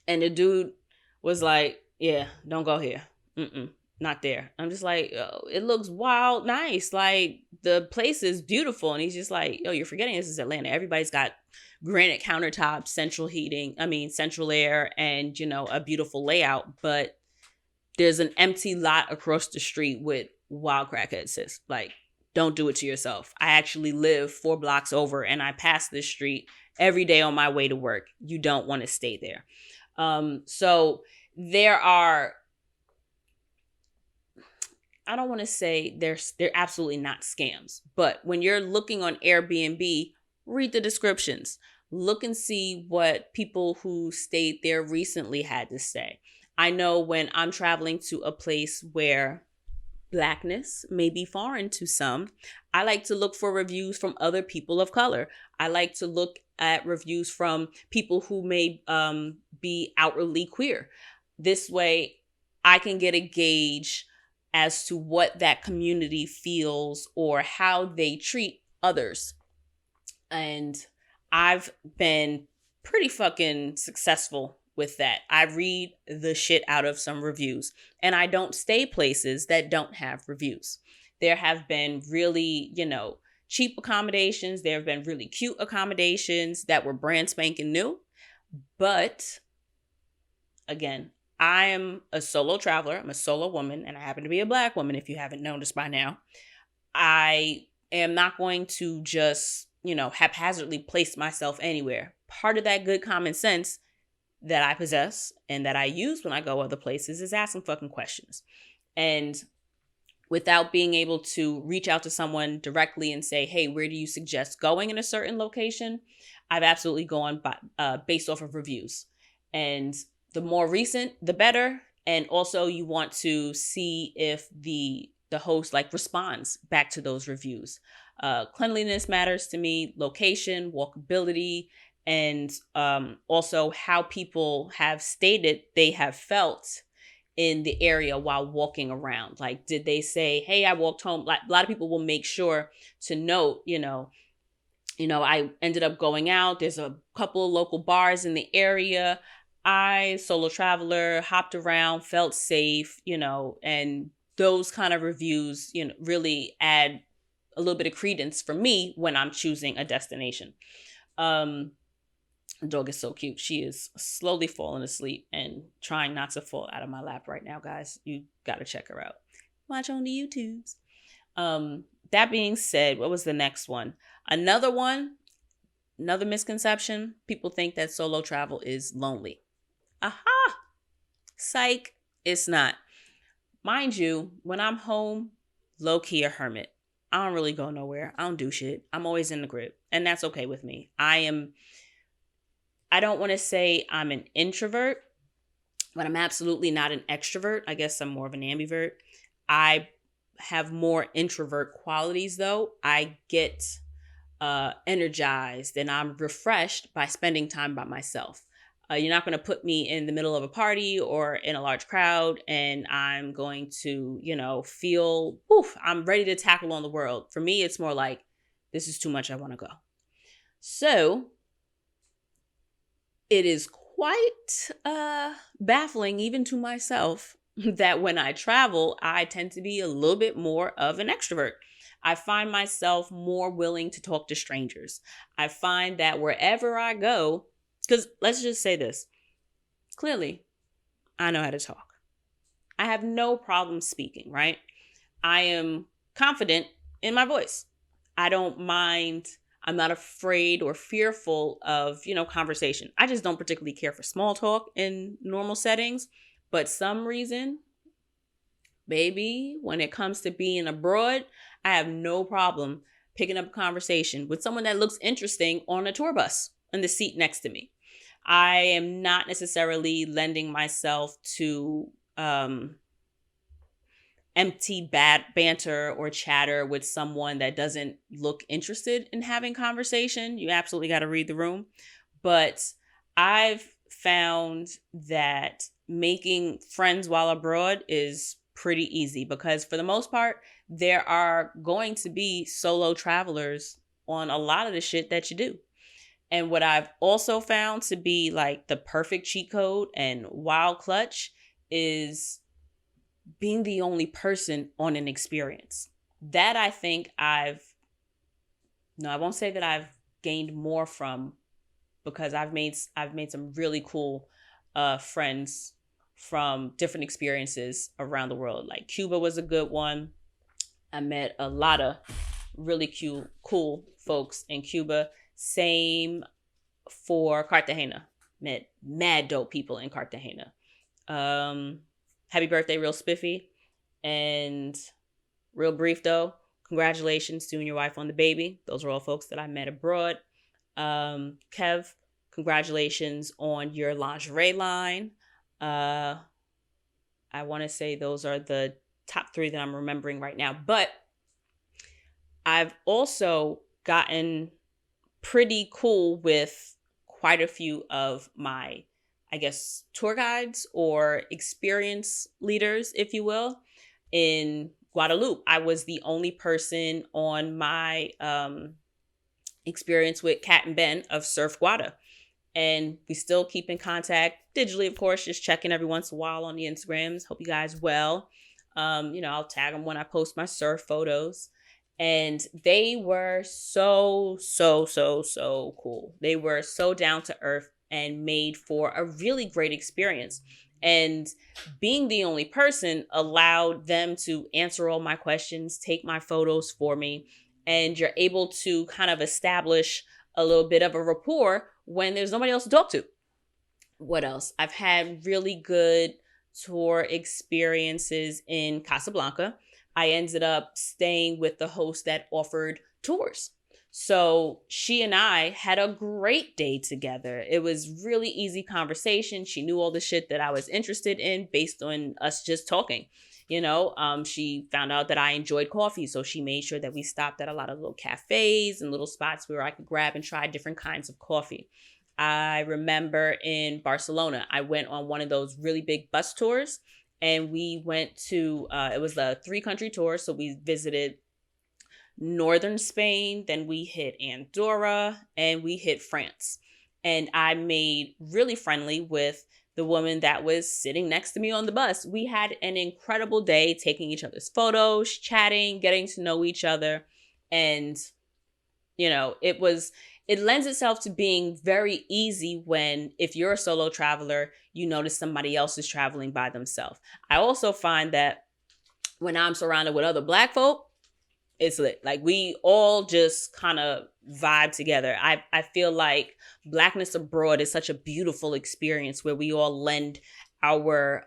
And the dude was like, yeah, don't go here. Not there. I'm just like, oh, it looks wild, nice. Like the place is beautiful. And he's just like, yo, you're forgetting this is Atlanta. Everybody's got granite countertops, central air, and, a beautiful layout. But there's an empty lot across the street with wild crackheads, sis. Like, don't do it to yourself. I actually live 4 blocks over and I pass this street every day on my way to work. You don't want to stay there. So there are, I don't want to say they're absolutely not scams, but when you're looking on Airbnb, read the descriptions. Look and see what people who stayed there recently had to say. I know when I'm traveling to a place where Blackness may be foreign to some, I like to look for reviews from other people of color. I like to look at reviews from people who may be outwardly queer. This way, I can get a gauge as to what that community feels or how they treat others. And I've been pretty fucking successful with that. I read the shit out of some reviews, and I don't stay places that don't have reviews. There have been really, cheap accommodations. There have been really cute accommodations that were brand spanking new. But again, I am a solo traveler. I'm a solo woman, and I happen to be a Black woman, if you haven't noticed by now. I am not going to just, haphazardly place myself anywhere. Part of that good common sense that I possess and that I use when I go other places is asking fucking questions. And without being able to reach out to someone directly and say, hey, where do you suggest going in a certain location? I've absolutely gone based off of reviews. And the more recent, the better. And also you want to see if the host like responds back to those reviews. Cleanliness matters to me, location, walkability, and also how people have stated they have felt in the area while walking around. Like, did they say, hey, I walked home? Like, a lot of people will make sure to note, I ended up going out. There's a couple of local bars in the area. I, solo traveler, hopped around, felt safe, and those kind of reviews, really add a little bit of credence for me when I'm choosing a destination. The dog is so cute. She is slowly falling asleep and trying not to fall out of my lap right now, guys. You got to check her out. Watch on the YouTubes. That being said, what was the next one? Another misconception. People think that solo travel is lonely. Aha! Psych. It's not. Mind you, when I'm home, low-key a hermit. I don't really go nowhere. I don't do shit. I'm always in the crib. And that's okay with me. I don't want to say I'm an introvert, but I'm absolutely not an extrovert. I guess I'm more of an ambivert. I have more introvert qualities, though. I get energized and I'm refreshed by spending time by myself. You're not going to put me in the middle of a party or in a large crowd and I'm going to, feel, I'm ready to tackle on the world. For me, it's more like, this is too much. I want to go. So it is quite baffling, even to myself, that when I travel, I tend to be a little bit more of an extrovert. I find myself more willing to talk to strangers. I find that wherever I go, because let's just say this, clearly, I know how to talk. I have no problem speaking, right? I am confident in my voice. I don't mind. I'm not afraid or fearful of, conversation. I just don't particularly care for small talk in normal settings. But some reason, baby, when it comes to being abroad, I have no problem picking up a conversation with someone that looks interesting on a tour bus in the seat next to me. I am not necessarily lending myself to empty banter or chatter with someone that doesn't look interested in having conversation. You absolutely got to read the room. But I've found that making friends while abroad is pretty easy because for the most part, there are going to be solo travelers on a lot of the shit that you do. And what I've also found to be like the perfect cheat code and wild clutch is being the only person on an experience. That I think I won't say that I've gained more from because I've made some really cool friends from different experiences around the world. Like Cuba was a good one. I met a lot of really cool folks in Cuba. Same for Cartagena. Met mad dope people in Cartagena. Happy birthday, Real Spiffy. And real brief though, congratulations to you and your wife on the baby. Those are all folks that I met abroad. Kev, congratulations on your lingerie line. I want to say those are the top 3 that I'm remembering right now. But I've also gotten pretty cool with quite a few of my, I guess, tour guides or experience leaders, if you will, in Guadeloupe. I was the only person on my experience with Kat and Ben of Surf Guada. And we still keep in contact digitally, of course, just checking every once in a while on the Instagrams. Hope you guys well. I'll tag them when I post my surf photos. And they were so cool. They were so down to earth and made for a really great experience. And being the only person allowed them to answer all my questions, take my photos for me. And you're able to kind of establish a little bit of a rapport when there's nobody else to talk to. What else? I've had really good tour experiences in Casablanca. I ended up staying with the host that offered tours. So she and I had a great day together. It was really easy conversation. She knew all the shit that I was interested in based on us just talking. She found out that I enjoyed coffee, so she made sure that we stopped at a lot of little cafes and little spots where I could grab and try different kinds of coffee. I remember in Barcelona, I went on one of those really big bus tours, and we went to, it was a 3-country tour. So we visited northern Spain, then we hit Andorra, and we hit France. And I made really friendly with the woman that was sitting next to me on the bus. We had an incredible day taking each other's photos, chatting, getting to know each other. And, it lends itself to being very easy when, if you're a solo traveler, you notice somebody else is traveling by themselves. I also find that when I'm surrounded with other Black folk, it's lit. Like, we all just kind of vibe together. I feel like Blackness abroad is such a beautiful experience where we all lend our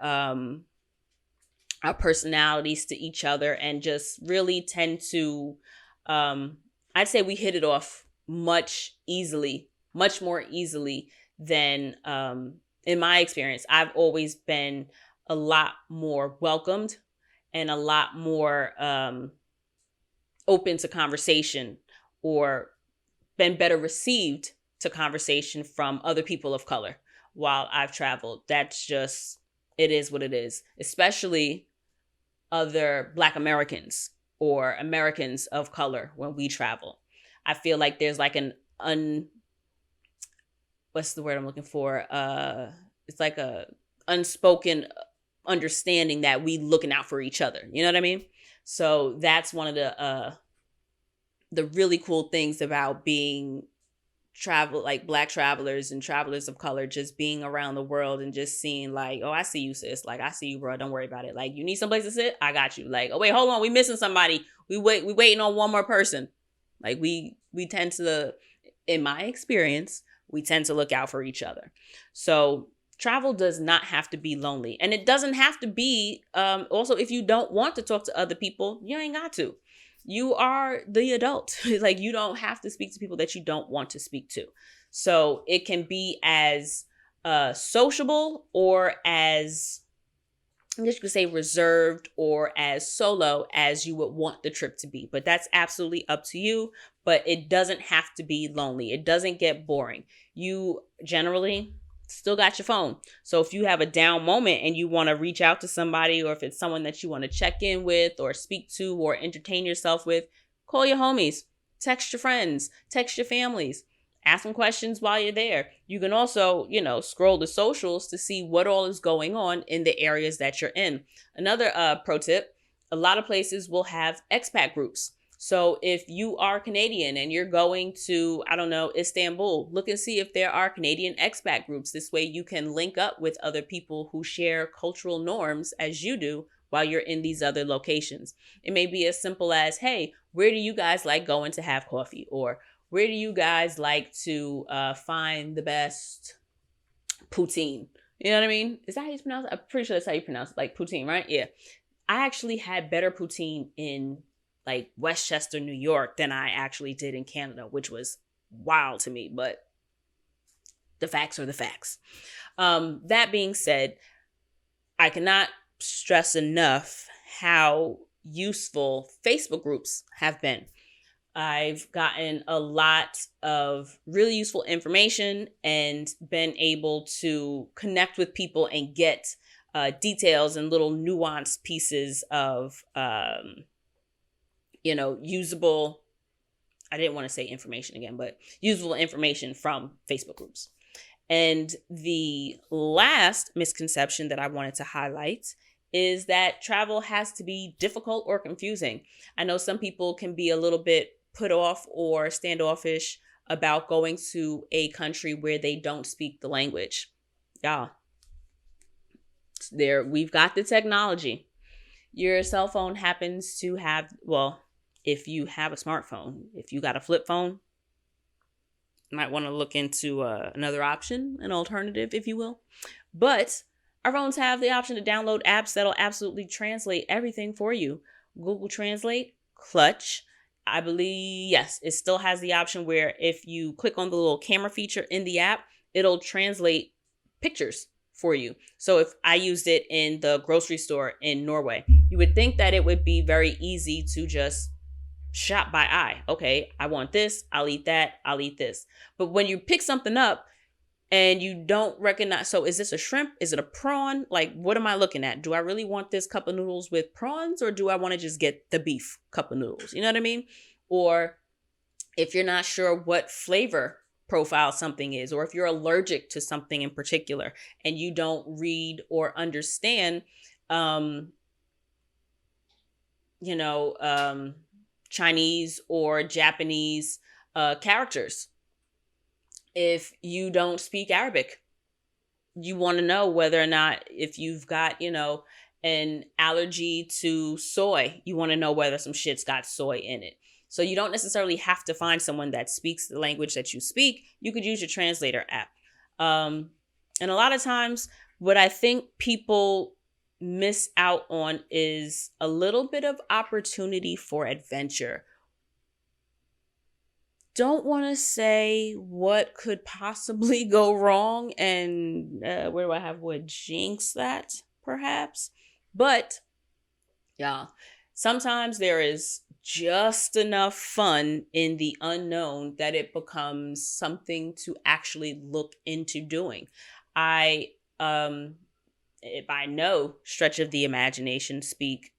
personalities to each other and just really tend to, I'd say we hit it off much more easily than, in my experience. I've always been a lot more welcomed and a lot more open to conversation, or been better received to conversation from other people of color while I've traveled. That's just, it is what it is, especially other Black Americans or Americans of color when we travel. I feel like there's like what's the word I'm looking for? It's like a unspoken understanding that we looking out for each other. You know what I mean? So that's one of the really cool things about being like Black travelers and travelers of color, just being around the world and just seeing like, oh, I see you, sis. Like, I see you, bro. Don't worry about it. Like, you need someplace to sit? I got you. Like, oh, wait, hold on. We missing somebody. We waiting on one more person. Like, we tend to, in my experience, we tend to look out for each other. So travel does not have to be lonely. And it doesn't have to be, also, if you don't want to talk to other people, you ain't got to. You are the adult. Like, you don't have to speak to people that you don't want to speak to. So it can be as sociable, or as, I'm just going to say, reserved, or as solo as you would want the trip to be. But that's absolutely up to you. But it doesn't have to be lonely. It doesn't get boring. You generally still got your phone. So if you have a down moment and you want to reach out to somebody, or if it's someone that you want to check in with or speak to or entertain yourself with, call your homies, text your friends, text your families, ask them questions while you're there. You can also, scroll the socials to see what all is going on in the areas that you're in. Another pro tip, a lot of places will have expat groups. So if you are Canadian and you're going to, I don't know, Istanbul, look and see if there are Canadian expat groups. This way you can link up with other people who share cultural norms as you do while you're in these other locations. It may be as simple as, hey, where do you guys like going to have coffee? Or where do you guys like to find the best poutine? You know what I mean? Is that how you pronounce it? I'm pretty sure that's how you pronounce it, like poutine, right? Yeah. I actually had better poutine in like Westchester, New York, than I actually did in Canada, which was wild to me, but the facts are the facts. That being said, I cannot stress enough how useful Facebook groups have been. I've gotten a lot of really useful information and been able to connect with people and get details and little nuanced pieces of usable, I didn't want to say information again, but usable information from Facebook groups. And the last misconception that I wanted to highlight is that travel has to be difficult or confusing. I know some people can be a little bit put off or standoffish about going to a country where they don't speak the language. Y'all, we've got the technology. Your cell phone happens to have, well, if you have a smartphone, if you got a flip phone, you might want to look into another option, an alternative, if you will. But our phones have the option to download apps that'll absolutely translate everything for you. Google Translate, clutch. I believe, yes, it still has the option where if you click on the little camera feature in the app, it'll translate pictures for you. So if I used it in the grocery store in Norway, you would think that it would be very easy to just shop by eye. Okay, I want this, I'll eat that, I'll eat this. But when you pick something up and you don't recognize, so is this a shrimp? Is it a prawn? Like, what am I looking at? Do I really want this cup of noodles with prawns, or do I want to just get the beef cup of noodles? You know what I mean? Or if you're not sure what flavor profile something is, or if you're allergic to something in particular and you don't read or understand, um, you know, Chinese or Japanese characters. If you don't speak Arabic, you want to know whether or not, if you've got, an allergy to soy, you want to know whether some shit's got soy in it. So you don't necessarily have to find someone that speaks the language that you speak. You could use your translator app. And a lot of times, what I think people miss out on is a little bit of opportunity for adventure. Don't want to say what could possibly go wrong and where do I have would jinx that, perhaps. But yeah, sometimes there is just enough fun in the unknown that it becomes something to actually look into doing. I, by no stretch of the imagination, speak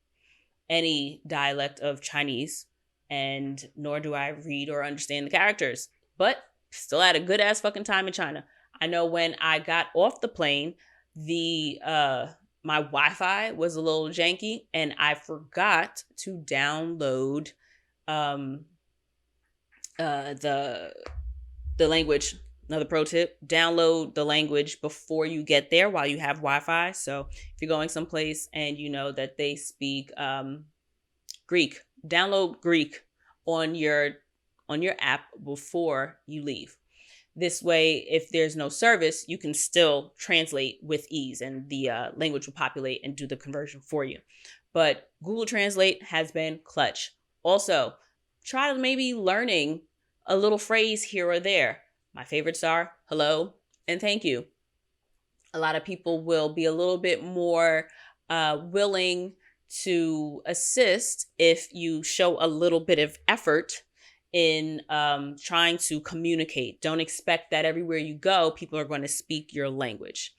any dialect of Chinese, and nor do I read or understand the characters, but still had a good ass fucking time in China. I know when I got off the plane, the my Wi-Fi was a little janky, and I forgot to download the language. Another pro tip: download the language before you get there while you have Wi-Fi. So if you're going someplace and you know that they speak Greek, download Greek on your app before you leave. This way, if there's no service, you can still translate with ease, and the language will populate and do the conversion for you. But Google Translate has been clutch. Also, try maybe learning a little phrase here or there. My favorites are hello and thank you. A lot of people will be a little bit more willing to assist if you show a little bit of effort in trying to communicate. Don't expect that everywhere you go, people are going to speak your language.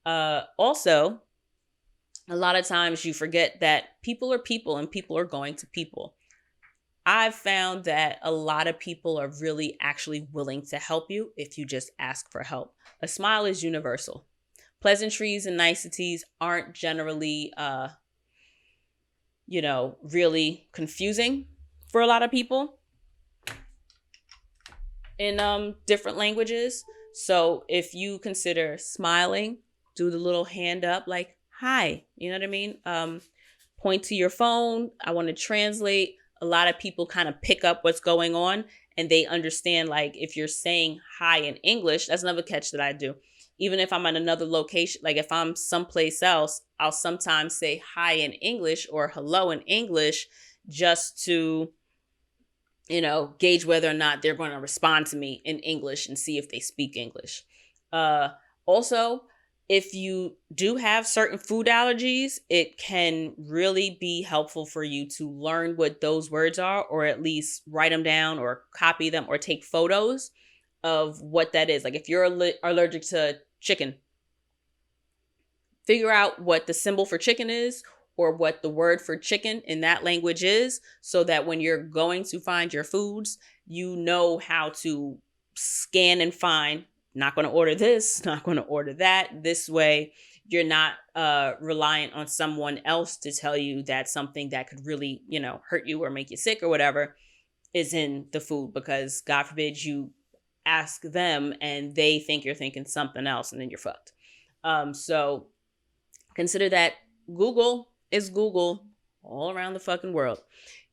Also, a lot of times you forget that people are people and people are going to people. I've found that a lot of people are really actually willing to help you if you just ask for help. A smile is universal. Pleasantries and niceties aren't generally, really confusing for a lot of people in different languages. So if you consider smiling, do the little hand up like, hi, you know what I mean? Point to your phone. I want to translate. A lot of people kind of pick up what's going on, and they understand, like, if you're saying hi in English, that's another catch that I do. Even if I'm at another location, like if I'm someplace else, I'll sometimes say hi in English or hello in English just to, gauge whether or not they're going to respond to me in English and see if they speak English. Also, if you do have certain food allergies, it can really be helpful for you to learn what those words are, or at least write them down or copy them or take photos of what that is. Like if you're allergic to chicken, figure out what the symbol for chicken is or what the word for chicken in that language is, so that when you're going to find your foods, you know how to scan and find, not going to order this, not going to order that. This way, you're not reliant on someone else to tell you that something that could really, hurt you or make you sick or whatever is in the food, because God forbid you ask them and they think you're thinking something else and then you're fucked. So consider that Google is Google all around the fucking world.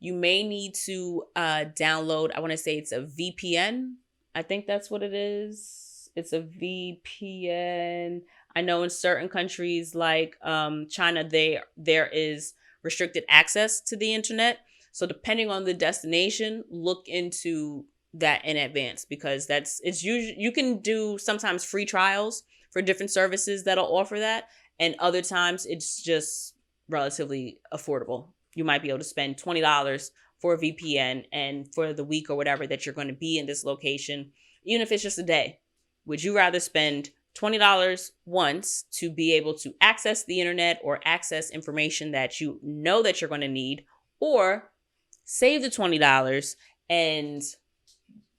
You may need to download, I want to say it's a VPN. I think that's what it is. It's a VPN. I know in certain countries like China, there is restricted access to the internet. So depending on the destination, look into that in advance, because it's usually, you can do sometimes free trials for different services that'll offer that, and other times it's just relatively affordable. You might be able to spend $20 for a VPN and for the week or whatever that you're going to be in this location, even if it's just a day. Would you rather spend $20 once to be able to access the internet or access information that you know that you're going to need, or save the $20 and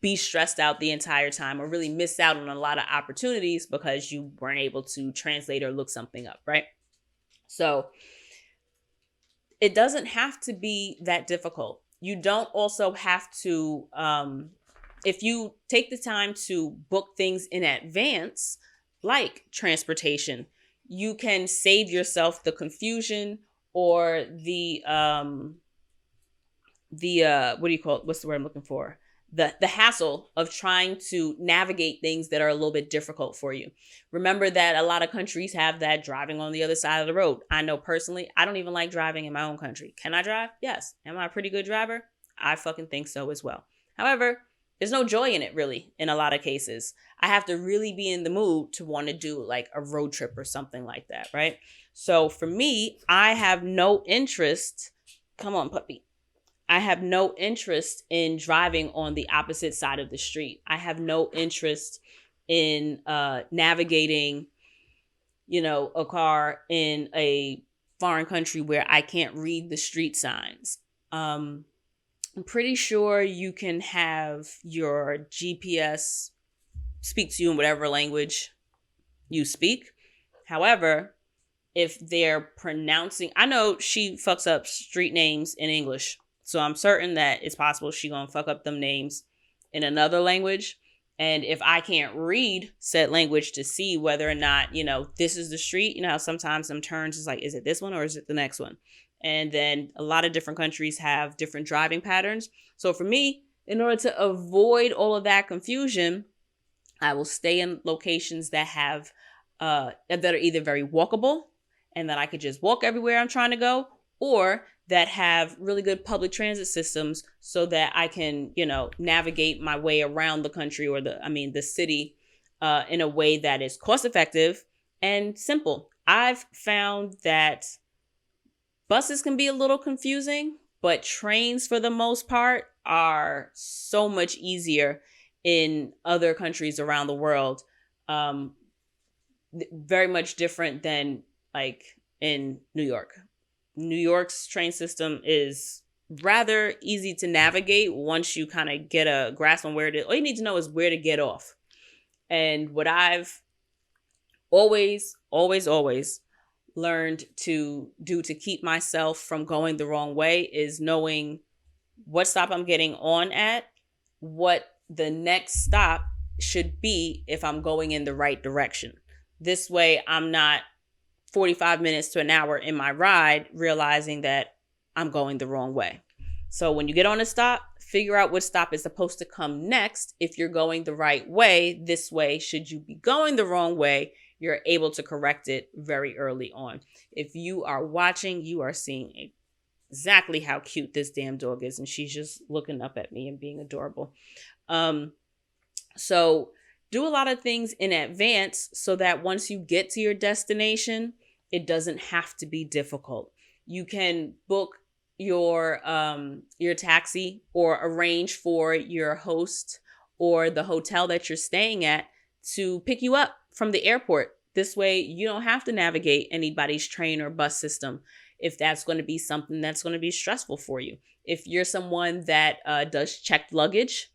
be stressed out the entire time, or really miss out on a lot of opportunities because you weren't able to translate or look something up, right? So it doesn't have to be that difficult. You don't also have to, if you take the time to book things in advance, like transportation, you can save yourself the confusion or the what do you call it? What's the word I'm looking for? The hassle of trying to navigate things that are a little bit difficult for you. Remember that a lot of countries have that driving on the other side of the road. I know personally, I don't even like driving in my own country. Can I drive? Yes. Am I a pretty good driver? I fucking think so as well. However, there's no joy in it really in a lot of cases. I have to really be in the mood to want to do like a road trip or something like that, right? So for me, I have no interest. Come on, puppy. I have no interest in driving on the opposite side of the street. I have no interest in navigating, a car in a foreign country where I can't read the street signs. I'm pretty sure you can have your GPS speak to you in whatever language you speak. However, if they're pronouncing, I know she fucks up street names in English. So I'm certain that it's possible she gonna fuck up them names in another language. And if I can't read said language to see whether or not, this is the street, how sometimes some turns is like, is it this one or is it the next one? And then a lot of different countries have different driving patterns. So for me, in order to avoid all of that confusion, I will stay in locations that have that are either very walkable and that I could just walk everywhere I'm trying to go, or that have really good public transit systems so that I can, navigate my way around the country or the city in a way that is cost effective and simple. I've found that buses can be a little confusing, but trains for the most part are so much easier in other countries around the world. Very much different than like in New York. New York's train system is rather easy to navigate once you kind of get a grasp on where it is. All you need to know is where to get off. And what I've always learned to do to keep myself from going the wrong way is knowing what stop I'm getting on at, what the next stop should be if I'm going in the right direction. This way, I'm not 45 minutes to an hour in my ride realizing that I'm going the wrong way. So when you get on a stop, figure out what stop is supposed to come next. If you're going the right way, this way, should you be going the wrong way, you're able to correct it very early on. If you are watching, you are seeing exactly how cute this damn dog is, and she's just looking up at me and being adorable. So do a lot of things in advance so that once you get to your destination, it doesn't have to be difficult. You can book your taxi or arrange for your host or the hotel that you're staying at to pick you up from the airport. This way, you don't have to navigate anybody's train or bus system if that's going to be something that's going to be stressful for you. If you're someone that does checked luggage,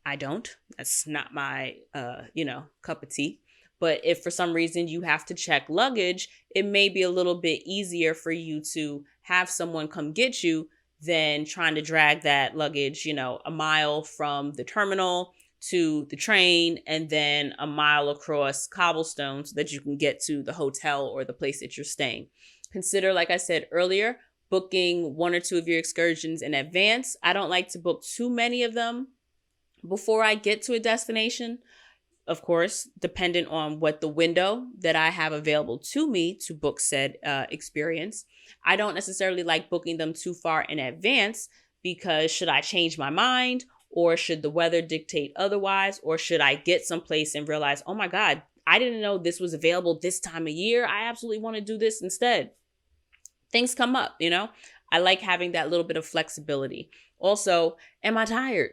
I don't. That's not my, cup of tea. But if for some reason you have to check luggage, it may be a little bit easier for you to have someone come get you than trying to drag that luggage, a mile from the terminal to the train and then a mile across cobblestone so that you can get to the hotel or the place that you're staying. Consider, like I said earlier, booking one or two of your excursions in advance. I don't like to book too many of them before I get to a destination. of course, dependent on what the window that I have available to me to book said experience. I don't necessarily like booking them too far in advance because should I change my mind, or should the weather dictate otherwise, or should I get someplace and realize, oh my God, I didn't know this was available this time of year. I absolutely want to do this instead. Things come up, you know? I like having that little bit of flexibility. Also, am I tired?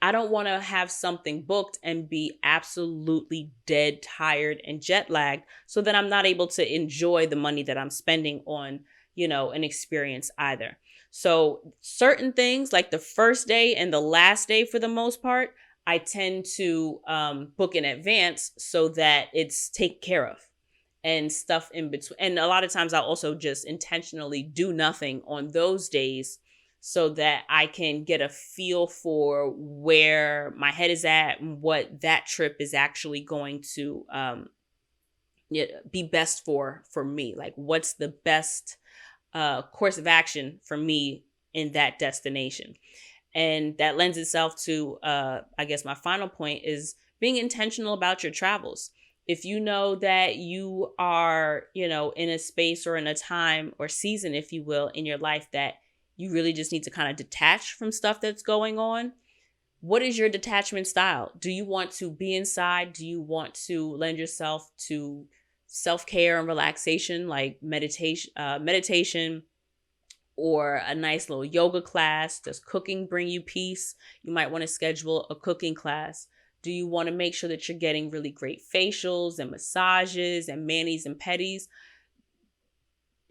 I don't want to have something booked and be absolutely dead tired and jet lagged so that I'm not able to enjoy the money that I'm spending on, an experience either. So certain things like the first day and the last day for the most part, I tend to book in advance so that it's taken care of, and stuff in between. And a lot of times I'll also just intentionally do nothing on those days so that I can get a feel for where my head is at and what that trip is actually going to be best for me. Like, what's the best course of action for me in that destination. And that lends itself to, I guess my final point is being intentional about your travels. If you know that you are, in a space or in a time or season, if you will, in your life that you really just need to kind of detach from stuff that's going on, what is your detachment style? Do you want to be inside? Do you want to lend yourself to self-care and relaxation, like meditation, or a nice little yoga class? Does cooking bring you peace? You might want to schedule a cooking class. Do you want to make sure that you're getting really great facials and massages and manis and pedis?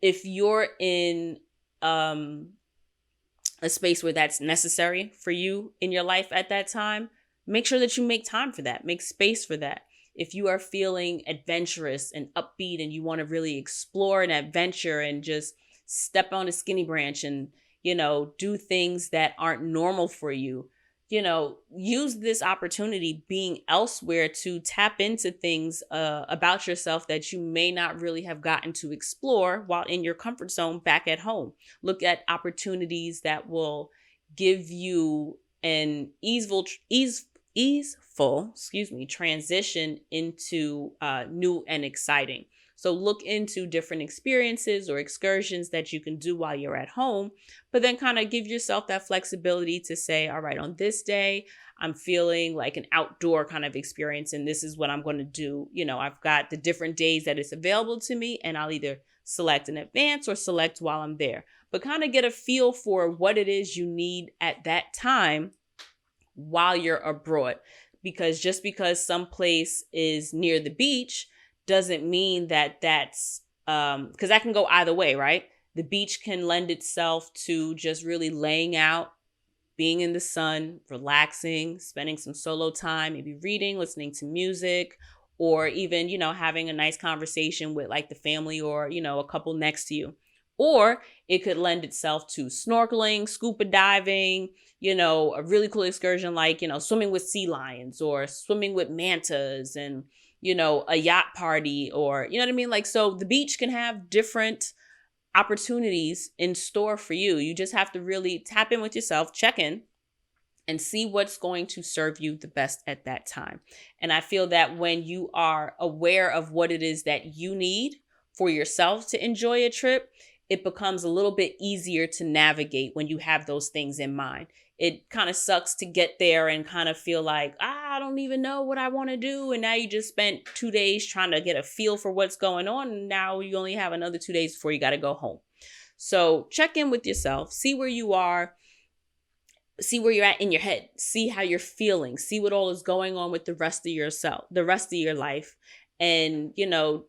If you're in a space where that's necessary for you in your life at that time, make sure that you make time for that. Make space for that. If you are feeling adventurous and upbeat and you want to really explore an adventure and just step on a skinny branch and, do things that aren't normal for you, use this opportunity being elsewhere to tap into things about yourself that you may not really have gotten to explore while in your comfort zone back at home. Look at opportunities that will give you an easeful transition into new and exciting. So look into different experiences or excursions that you can do while you're at home, but then kind of give yourself that flexibility to say, all right, on this day, I'm feeling like an outdoor kind of experience, and this is what I'm going to do. I've got the different days that it's available to me, and I'll either select in advance or select while I'm there, but kind of get a feel for what it is you need at that time while you're abroad. Because just because some place is near the beach doesn't mean that that's because that can go either way, right? The beach can lend itself to just really laying out, being in the sun, relaxing, spending some solo time, maybe reading, listening to music, or even, having a nice conversation with like the family or, a couple next to you. Or it could lend itself to snorkeling, scuba diving, a really cool excursion like, swimming with sea lions or swimming with mantas, and, a yacht party, or, you know what I mean? Like, so the beach can have different opportunities in store for you. You just have to really tap in with yourself, check in, and see what's going to serve you the best at that time. And I feel that when you are aware of what it is that you need for yourself to enjoy a trip, it becomes a little bit easier to navigate when you have those things in mind. It kind of sucks to get there and kind of feel like, I don't even know what I want to do. And now you just spent 2 days trying to get a feel for what's going on. And now you only have another 2 days before you got to go home. So check in with yourself, see where you are, see where you're at in your head, see how you're feeling, see what all is going on with the rest of yourself, the rest of your life, and,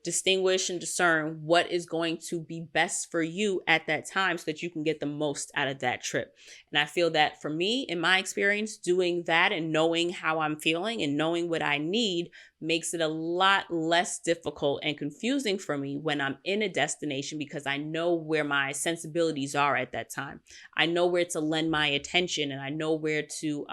distinguish and discern what is going to be best for you at that time so that you can get the most out of that trip. And I feel that for me, in my experience, doing that and knowing how I'm feeling and knowing what I need makes it a lot less difficult and confusing for me when I'm in a destination, because I know where my sensibilities are at that time. I know where to lend my attention, and I know where to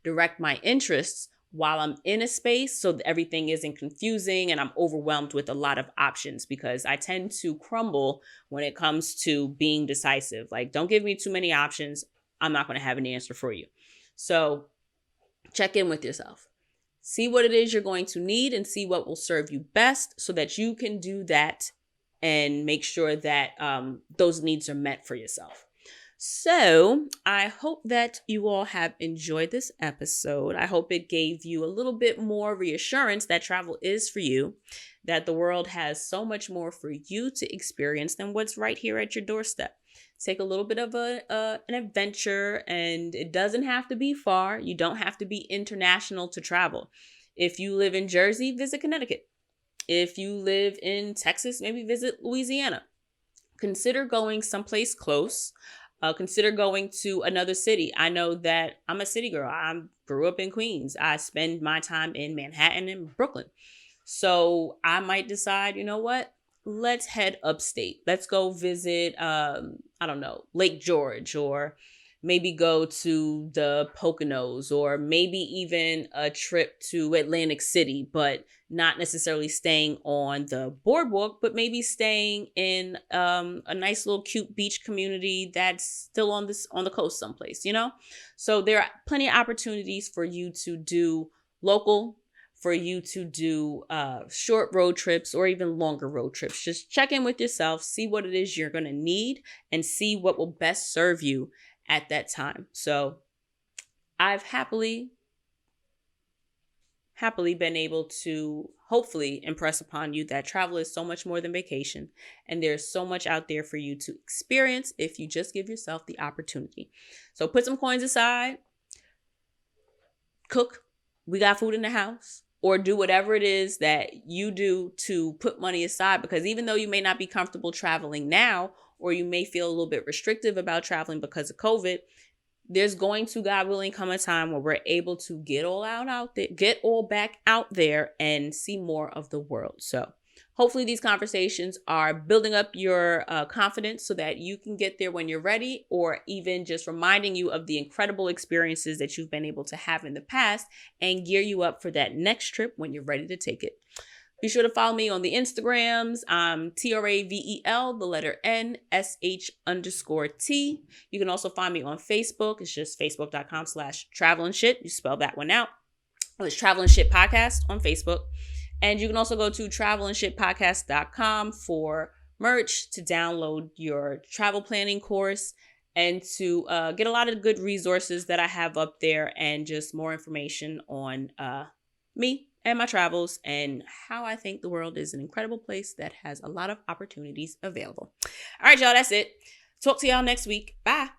direct my interests while I'm in a space, so that everything isn't confusing and I'm overwhelmed with a lot of options, because I tend to crumble when it comes to being decisive. Like, don't give me too many options. I'm not going to have an answer for you. So check in with yourself. See what it is you're going to need and see what will serve you best so that you can do that and make sure that those needs are met for yourself. So I hope that you all have enjoyed this episode. I hope it gave you a little bit more reassurance that travel is for you, that the world has so much more for you to experience than what's right here at your doorstep. Take a little bit of an adventure, and it doesn't have to be far. You don't have to be international to travel. If you live in Jersey, visit Connecticut. If you live in Texas, maybe visit Louisiana. Consider going someplace close. Consider going to another city. I know that I'm a city girl. I grew up in Queens. I spend my time in Manhattan and Brooklyn. So I might decide, you know what? Let's head upstate. Let's go visit, I don't know, Lake George, or maybe go to the Poconos, or maybe even a trip to Atlantic City, but not necessarily staying on the boardwalk, but maybe staying in a nice little cute beach community that's still on the coast someplace, you know? So there are plenty of opportunities for you to do local, for you to do short road trips or even longer road trips. Just check in with yourself, see what it is you're going to need, and see what will best serve you at that time. So I've happily been able to hopefully impress upon you that travel is so much more than vacation, and there's so much out there for you to experience if you just give yourself the opportunity. So put some coins aside, cook. We got food in the house. Or do whatever it is that you do to put money aside, because even though you may not be comfortable traveling now, or you may feel a little bit restrictive about traveling because of COVID, there's going to, God willing, come a time where we're able to get all back out there and see more of the world. So hopefully these conversations are building up your confidence so that you can get there when you're ready, or even just reminding you of the incredible experiences that you've been able to have in the past and gear you up for that next trip when you're ready to take it. Be sure to follow me on the Instagrams. TRAVEL, the letter N, SH_T. You can also find me on Facebook. It's just facebook.com/travelandshit. You spell that one out. It's Travel and Shit Podcast on Facebook. And you can also go to travelandshitpodcast.com for merch, to download your travel planning course, and to get a lot of good resources that I have up there, and just more information on me and my travels, and how I think the world is an incredible place that has a lot of opportunities available. All right, y'all, that's it. Talk to y'all next week. Bye.